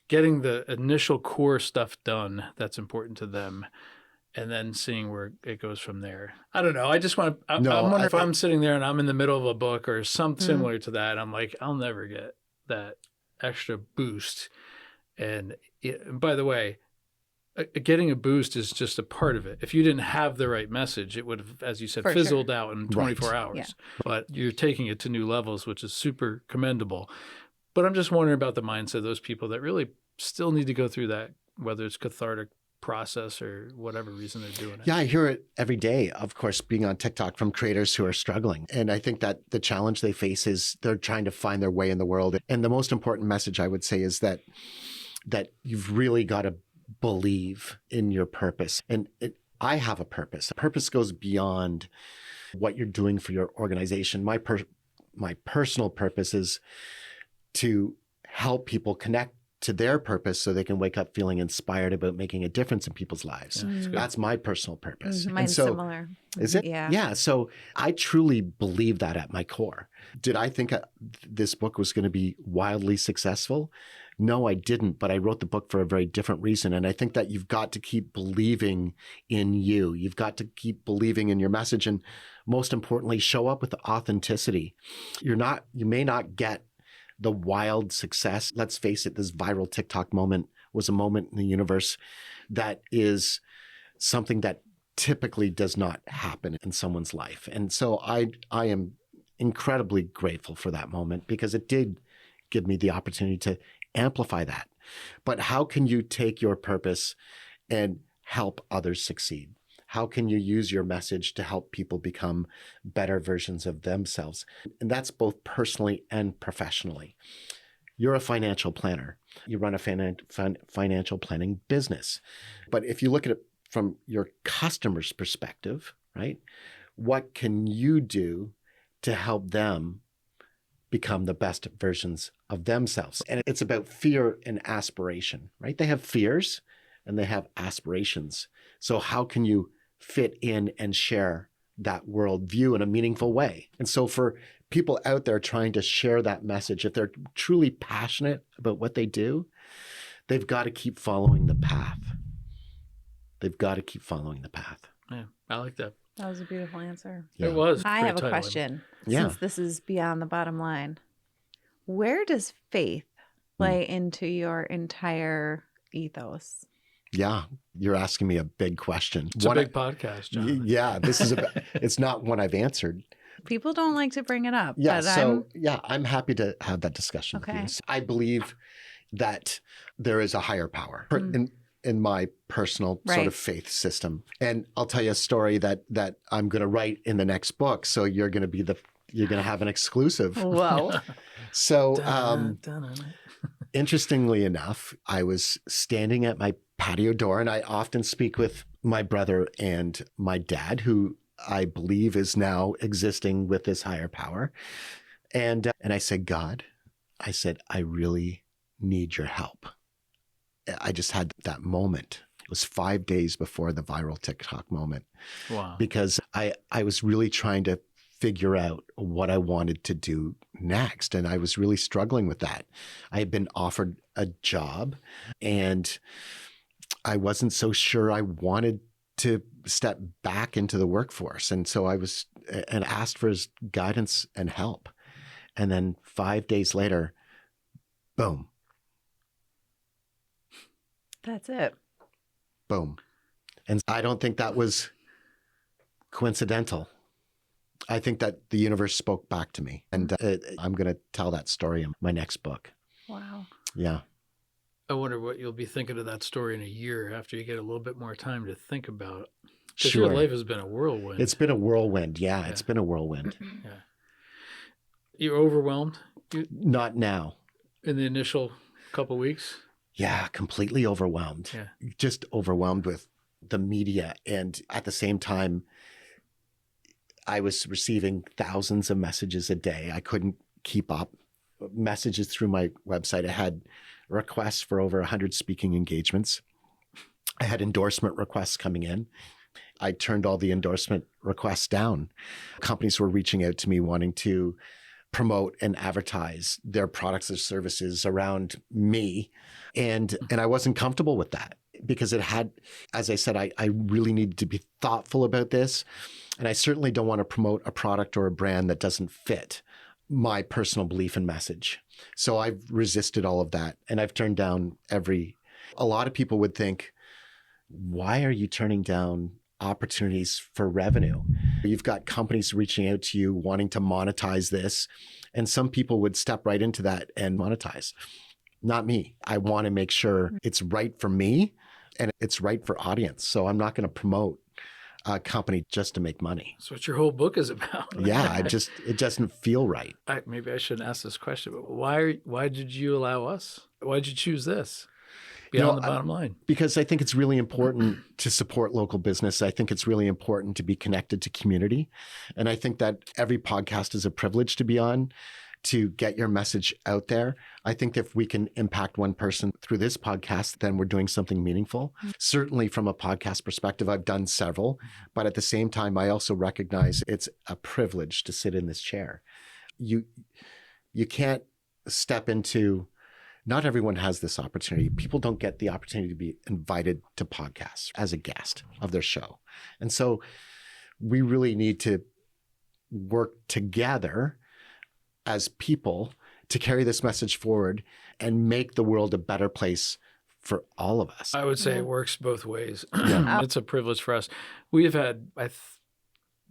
getting the initial core stuff done that's important to them and then seeing where it goes from there. I don't know. I just want to, I'm wondering if I'm sitting there and I'm in the middle of a book or something similar to that. I'm like, I'll never get that extra boost. And by the way, getting a boost is just a part of it. If you didn't have the right message, it would have, as you said, fizzled out in 24 hours. Yeah. But you're taking it to new levels, which is super commendable. But I'm just wondering about the mindset of those people that really still need to go through that, whether it's cathartic process or whatever reason they're doing it. Yeah, I hear it every day, of course, being on TikTok from creators who are struggling. And I think that the challenge they face is they're trying to find their way in the world. And the most important message I would say is that you've really got to believe in your purpose. And I have a purpose. Purpose goes beyond what you're doing for your organization. My personal purpose is to help people connect to their purpose so they can wake up feeling inspired about making a difference in people's lives. That's my personal purpose. Mine's similar. Is it? Yeah. Yeah. So I truly believe that at my core. Did I think this book was going to be wildly successful? No, I didn't. But I wrote the book for a very different reason. And I think that you've got to keep believing in you. You've got to keep believing in your message. And most importantly, show up with authenticity. You may not get the wild success. Let's face it, this viral TikTok moment was a moment in the universe that is something that typically does not happen in someone's life. And so I am incredibly grateful for that moment because it did give me the opportunity to amplify that. But how can you take your purpose and help others succeed? How can you use your message to help people become better versions of themselves? And that's both personally and professionally. You're a financial planner. You run a financial planning business. But if you look at it from your customer's perspective, right? What can you do to help them become the best versions of themselves? And it's about fear and aspiration, right? They have fears and they have aspirations. So how can you fit in and share that worldview in a meaningful way? And so for people out there trying to share that message, if they're truly passionate about what they do, they've got to keep following the path. They've got to keep following the path. Yeah, I like that. That was a beautiful answer. Yeah. It was. I have a tight question. Yeah. Since this is beyond the bottom line, where does faith play into your entire ethos? Yeah, you're asking me a big question. It's a big podcast, John. Yeah, it's not one I've answered. People don't like to bring it up. Yeah, but I'm happy to have that discussion with you. I believe that there is a higher power in my personal sort of faith system. And I'll tell you a story that I'm going to write in the next book. So you're going to have an exclusive. Whoa. So interestingly enough, I was standing at my patio door, and I often speak with my brother and my dad, who I believe is now existing with this higher power. And I said, God, I really need your help. I just had that moment. It was 5 days before the viral TikTok moment. Wow. Because I was really trying to figure out what I wanted to do next. And I was really struggling with that. I had been offered a job and I wasn't so sure I wanted to step back into the workforce. And so I asked for his guidance and help. And then 5 days later, boom. That's it. Boom. And I don't think that was coincidental. I think that the universe spoke back to me. And I'm going to tell that story in my next book. Wow. Yeah. I wonder what you'll be thinking of that story in a year after you get a little bit more time to think about it. Because your life has been a whirlwind. It's been a whirlwind. Yeah, it's been a whirlwind. Yeah. You're overwhelmed? Not now. In the initial couple weeks? Yeah, completely overwhelmed. Yeah. Just overwhelmed with the media. And at the same time, I was receiving thousands of messages a day. I couldn't keep up. Messages through my website. I had requests for over 100 speaking engagements. I had endorsement requests coming in. I turned all the endorsement requests down. Companies were reaching out to me wanting to promote and advertise their products or services around me. And I wasn't comfortable with that because it had, as I said, I really needed to be thoughtful about this. And I certainly don't want to promote a product or a brand that doesn't fit my personal belief and message. So I've resisted all of that. And I've turned down a lot of people would think, why are you turning down opportunities for revenue? You've got companies reaching out to you wanting to monetize this. And some people would step right into that and monetize. Not me. I want to make sure it's right for me and it's right for audience. So I'm not going to promote a company just to make money. That's what your whole book is about. Yeah, it doesn't feel right. Maybe I shouldn't ask this question, but why did you allow us? Why did you choose this? Beyond the bottom line. Because I think it's really important to support local business. I think it's really important to be connected to community. And I think that every podcast is a privilege to be on, to get your message out there. I think if we can impact one person through this podcast, then we're doing something meaningful. Certainly from a podcast perspective, I've done several, but at the same time, I also recognize it's a privilege to sit in this chair. You can't step into. Not everyone has this opportunity. People don't get the opportunity to be invited to podcasts as a guest of their show. And so we really need to work together as people to carry this message forward and make the world a better place for all of us. I would say it works both ways. It's a privilege for us. We have had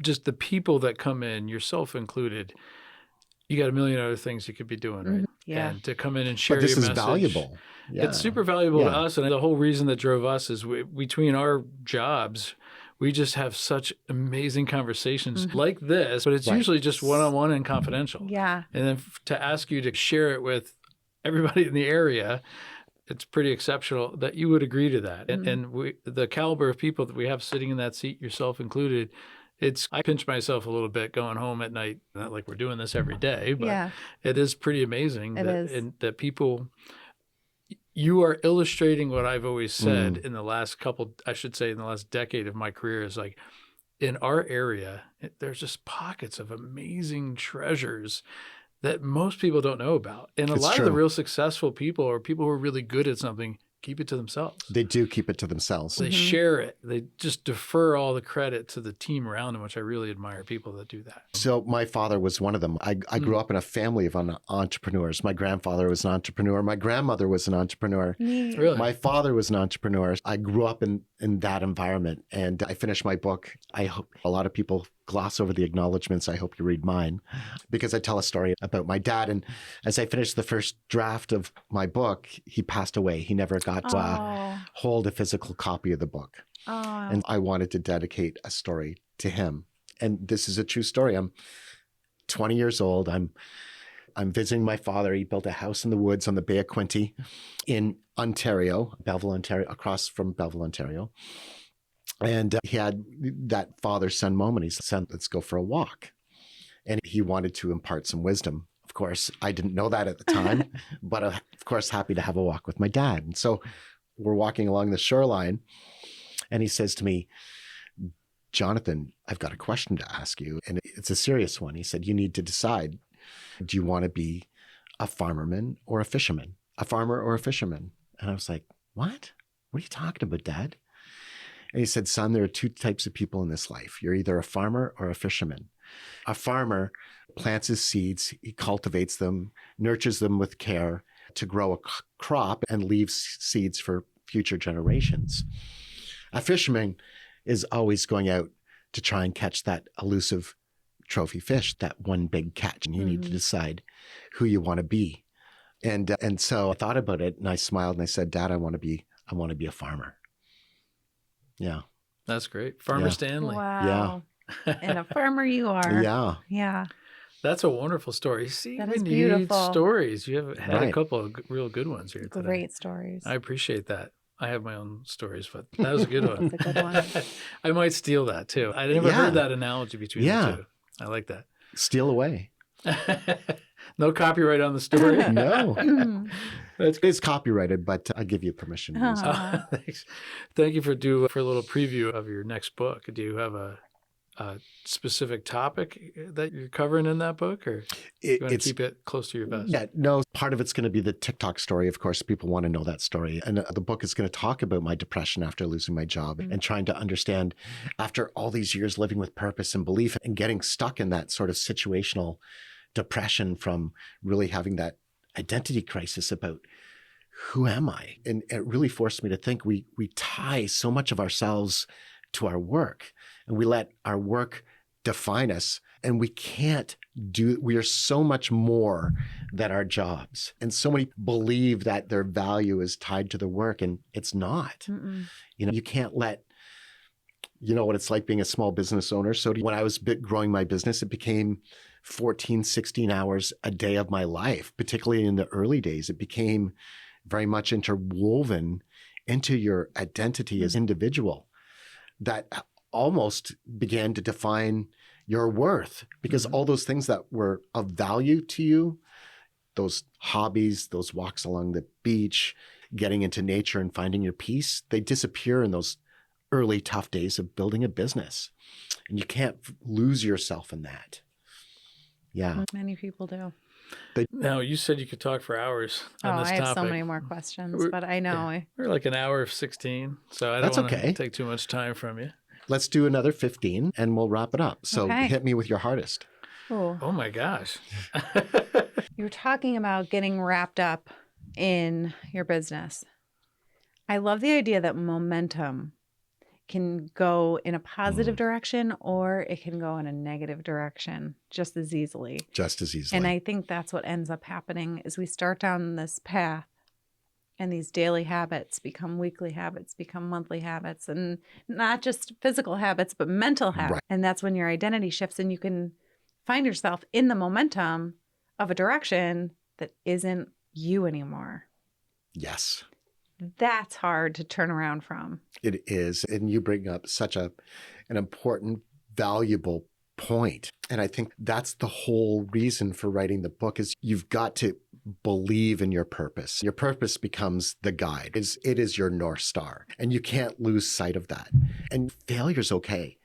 just the people that come in, yourself included. You got a million other things you could be doing, right? Yeah. And to come in and share But this your is message. valuable. Yeah. It's super valuable to us. And the whole reason that drove us is between our jobs, we just have such amazing conversations like this, but it's usually just one-on-one and confidential. Yeah. And then to ask you to share it with everybody in the area, it's pretty exceptional that you would agree to that. And the caliber of people that we have sitting in that seat, yourself included, I pinch myself a little bit going home at night, not like we're doing this every day, but it is pretty amazing that people, you are illustrating what I've always said in the last in the last decade of my career is like, in our area, there's just pockets of amazing treasures that most people don't know about. And a lot of the real successful people or people who are really good at something keep it to themselves. They do keep it to themselves. They share it. They just defer all the credit to the team around them, which I really admire people that do that. So my father was one of them. I grew up in a family of entrepreneurs. My grandfather was an entrepreneur. My grandmother was an entrepreneur. Really? My father was an entrepreneur. I grew up in that environment, and I finished my book. I hope a lot of people gloss over the acknowledgments. I hope you read mine because I tell a story about my dad. And as I finished the first draft of my book, he passed away. He never got to hold a physical copy of the book. And I wanted to dedicate a story to him. And this is a true story. I'm 20 years old. I'm visiting my father. He built a house in the woods on the Bay of Quinte in Ontario, Belleville, Ontario, across from Belleville, Ontario. And he had that father-son moment. He said, let's go for a walk. And he wanted to impart some wisdom. Of course, I didn't know that at the time, but of course, happy to have a walk with my dad. And so we're walking along the shoreline, and he says to me, Jonathan, I've got a question to ask you. And it's a serious one. He said, you need to decide, do you want to be a farmerman or a fisherman? A farmer or a fisherman? And I was like, what? What are you talking about, Dad? And he said, son, there are two types of people in this life. You're either a farmer or a fisherman. A farmer plants his seeds, he cultivates them, nurtures them with care to grow a crop and leaves seeds for future generations. A fisherman is always going out to try and catch that elusive trophy fish, that one big catch. And you need to decide who you want to be. And so I thought about it and I smiled and I said, Dad, I want to be a farmer. Yeah. That's great. Farmer Stanley. Wow. Yeah. And a farmer you are. Yeah. Yeah. That's a wonderful story. See, that we is need beautiful. Stories. You have had a couple of real good ones here today. Great stories. I appreciate that. I have my own stories, but that was a good one. That's a good one. I might steal that too. I never heard that analogy between the two. I like that. Steal away. No copyright on the story. No. It's copyrighted, but I'll give you permission to use it. Thanks. Thank you for a little preview of your next book. Do you have a a specific topic that you're covering in that book, or you want to keep it close to your vest? Yeah, no, part of it's going to be the TikTok story. Of course, people want to know that story. And the book is going to talk about my depression after losing my job and trying to understand, after all these years living with purpose and belief and getting stuck in that sort of situational depression from really having that identity crisis about who am I? And it really forced me to think we tie so much of ourselves to our work, and we let our work define us, and we are so much more than our jobs. And so many believe that their value is tied to the work, and it's not. You can't let, what it's like being a small business owner. So when I was growing my business, it became 14, 16 hours a day of my life, particularly in the early days. It became very much interwoven into your identity as an individual that almost began to define your worth, because all those things that were of value to you, those hobbies, those walks along the beach, getting into nature and finding your peace, they disappear in those early tough days of building a business. And you can't lose yourself in that. Yeah. Many people do. Now, you said you could talk for hours on this I have topic. so many more questions, but I know. Yeah. We're like an hour of 16, so I don't want to take too much time from you. Let's do another 15 and we'll wrap it up. So hit me with your hardest. Oh my gosh. You're talking about getting wrapped up in your business. I love the idea that momentum can go in a positive direction or it can go in a negative direction just as easily. Just as easily. And I think that's what ends up happening is we start down this path and these daily habits become weekly habits, become monthly habits, and not just physical habits, but mental habits. Right. And that's when your identity shifts and you can find yourself in the momentum of a direction that isn't you anymore. Yes. That's hard to turn around from. It is. And you bring up such an important, valuable point. And I think that's the whole reason for writing the book is you've got to believe in your purpose. Your purpose becomes the guide. It is your North Star. And you can't lose sight of that. And failure's okay.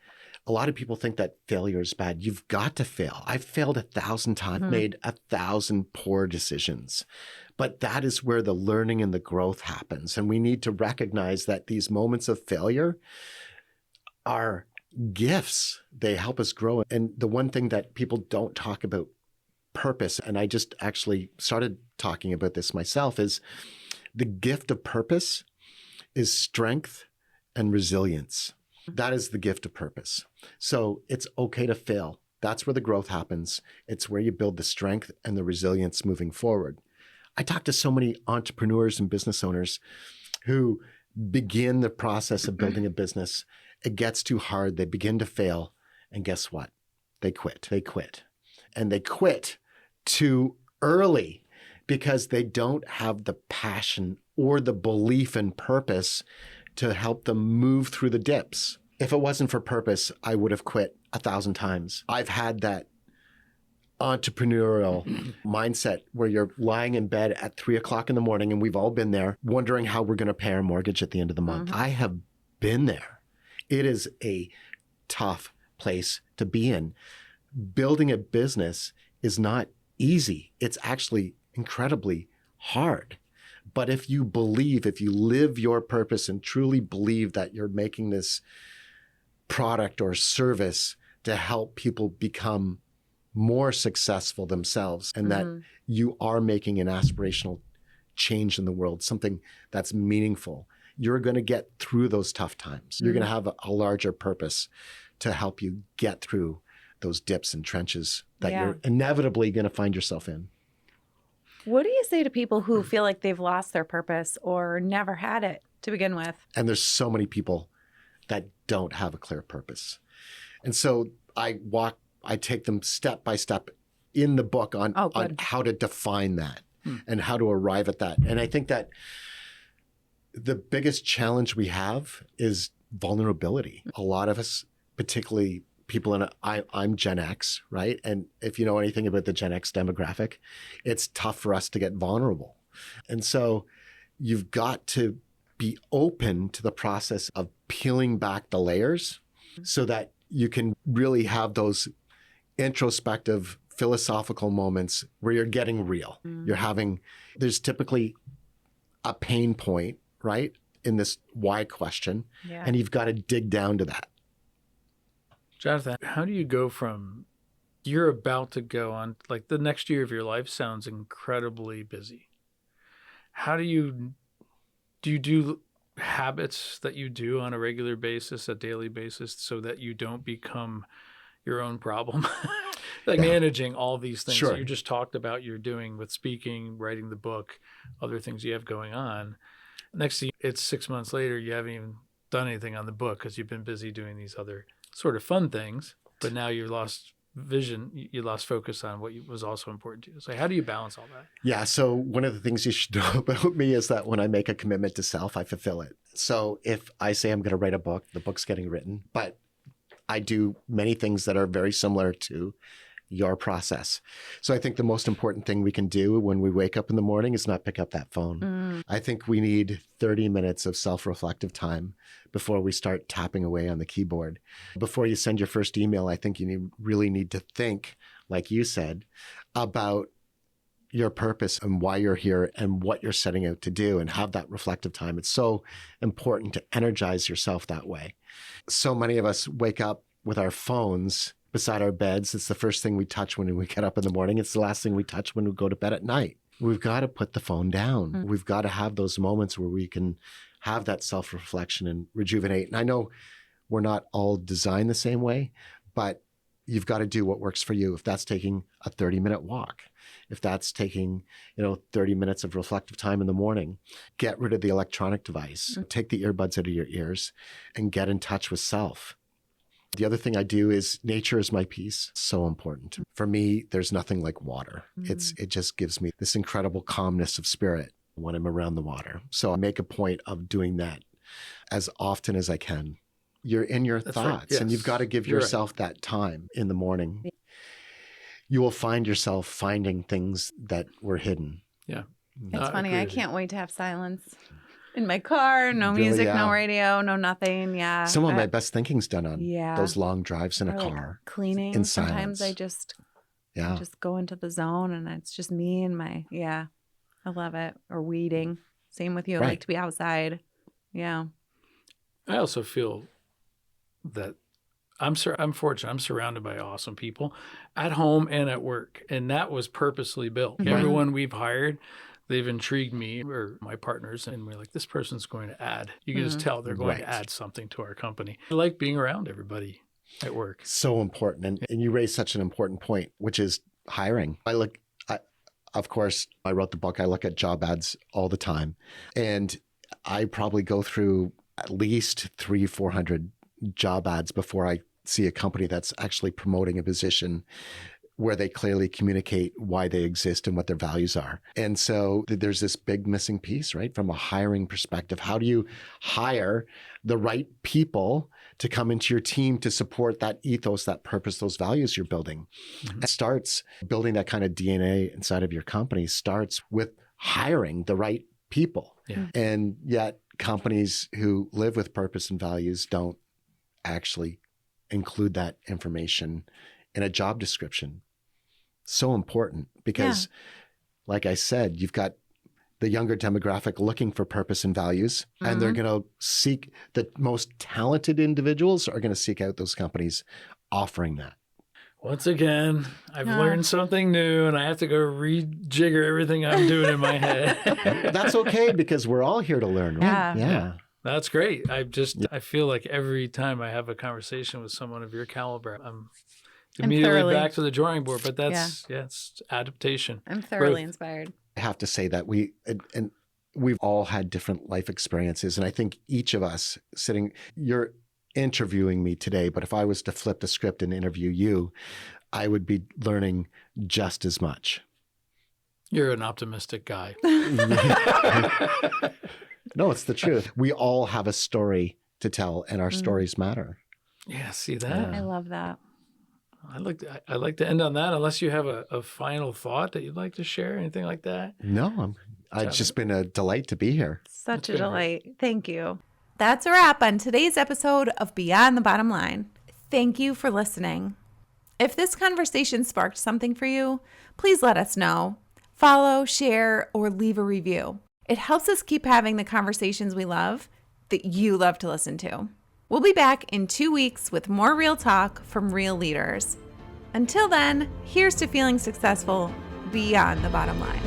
A lot of people think that failure is bad. You've got to fail. I've failed 1,000 times, made 1,000 poor decisions. But that is where the learning and the growth happens. And we need to recognize that these moments of failure are gifts. They help us grow. And the one thing that people don't talk about purpose, and I just actually started talking about this myself, is the gift of purpose is strength and resilience. That is the gift of purpose. So it's okay to fail. That's where the growth happens. It's where you build the strength and the resilience moving forward. I talk to so many entrepreneurs and business owners who begin the process of building a business. It gets too hard. They begin to fail. And guess what? They quit. And they quit too early because they don't have the passion or the belief and purpose to help them move through the dips. If it wasn't for purpose, I would have quit 1,000 times. I've had that entrepreneurial mindset where you're lying in bed at 3:00 in the morning, and we've all been there, wondering how we're going to pay our mortgage at the end of the month. I have been there. It is a tough place to be in. Building a business is not easy. It's actually incredibly hard. But if you live your purpose and truly believe that you're making this product or service to help people become more successful themselves, and that you are making an aspirational change in the world, something that's meaningful, you're going to get through those tough times. You're going to have a larger purpose to help you get through those dips and trenches that you're inevitably going to find yourself in. What do you say to people who feel like they've lost their purpose or never had it to begin with? And there's so many people that don't have a clear purpose. And so I take them step by step in the book on how to define that and how to arrive at that. And I think that the biggest challenge we have is vulnerability. A lot of us, particularly people I'm Gen X, right? And if you know anything about the Gen X demographic, it's tough for us to get vulnerable. And so you've got to be open to the process of peeling back the layers so that you can really have those introspective philosophical moments where you're getting real. There's typically a pain point, right, in this why question, and you've got to dig down to that. Jonathan, how do you go from you're about to go on, like the next year of your life sounds incredibly busy. How do you do habits that you do on a regular basis, a daily basis, so that you don't become your own problem? Like managing all these things that you just talked about you're doing with speaking, writing the book, other things you have going on. Next thing, it's 6 months later, you haven't even done anything on the book because you've been busy doing these other sort of fun things, but now you lost vision, you lost focus on what was also important to you. So how do you balance all that? Yeah. So one of the things you should know about me is that when I make a commitment to self, I fulfill it. So if I say I'm going to write a book, the book's getting written, but I do many things that are very similar to your process. So I think the most important thing we can do when we wake up in the morning is not pick up that phone. I think we need 30 minutes of self-reflective time before we start tapping away on the keyboard. Before you send your first email, I think you really need to think, like you said, about your purpose and why you're here and what you're setting out to do, and have that reflective time. It's so important to energize yourself that way. So many of us wake up with our phones beside our beds. It's the first thing we touch when we get up in the morning. It's the last thing we touch when we go to bed at night. We've got to put the phone down. We've got to have those moments where we can have that self-reflection and rejuvenate. And I know we're not all designed the same way, but you've got to do what works for you. If that's taking a 30-minute walk, if that's taking, 30 minutes of reflective time in the morning, get rid of the electronic device, take the earbuds out of your ears, and get in touch with self. The other thing I do is nature is my peace. So important. For me, there's nothing like water. It just gives me this incredible calmness of spirit when I'm around the water. So I make a point of doing that as often as I can. You're in your thoughts, right. Yes. and you've got to give yourself that time in the morning. You will find yourself finding things that were hidden. Yeah. It's funny. I can't wait to have silence. In my car, no music, no radio, no nothing. Yeah. Some of my best thinking's done on those long drives in a car. Cleaning. In Sometimes silence. I just go into the zone, and it's just me and I love it. Or weeding. Same with you. I like to be outside. Yeah. I also feel that I'm fortunate. I'm surrounded by awesome people at home and at work. And that was purposely built. Everyone we've hired, they've intrigued me or my partners, and we're like, this person's going to add. You can just tell they're going to add something to our company. I like being around everybody at work. So important. And you raised such an important point, which is hiring. Of course, I wrote the book. I look at job ads all the time. And I probably go through at least 300-400 job ads before I see a company that's actually promoting a position where they clearly communicate why they exist and what their values are. And so there's this big missing piece, right? From a hiring perspective, how do you hire the right people to come into your team to support that ethos, that purpose, those values you're building? It starts building that kind of DNA inside of your company starts with hiring the right people. Yeah. And yet companies who live with purpose and values don't actually include that information in a job description. So important because, like I said, you've got the younger demographic looking for purpose and values, and they're going to seek the most talented individuals are going to seek out those companies offering that. Once again, I've learned something new, and I have to go rejigger everything I'm doing in my head. That's okay because we're all here to learn, right? Yeah. That's great. I feel like every time I have a conversation with someone of your caliber, I'm immediately back to the drawing board. But that's it's adaptation. I'm thoroughly inspired. I have to say that we've all had different life experiences, and I think each of us you're interviewing me today, but if I was to flip the script and interview you, I would be learning just as much. You're an optimistic guy. No, it's the truth. We all have a story to tell, and our stories matter. Yeah, see that? I love that. I'd like to end on that, unless you have a final thought that you'd like to share, anything like that. No, it's just been a delight to be here. Such a delight. Thank you. That's a wrap on today's episode of Beyond the Bottom Line. Thank you for listening. If this conversation sparked something for you, please let us know. Follow, share, or leave a review. It helps us keep having the conversations we love that you love to listen to. We'll be back in 2 weeks with more real talk from real leaders. Until then, here's to feeling successful beyond the bottom line.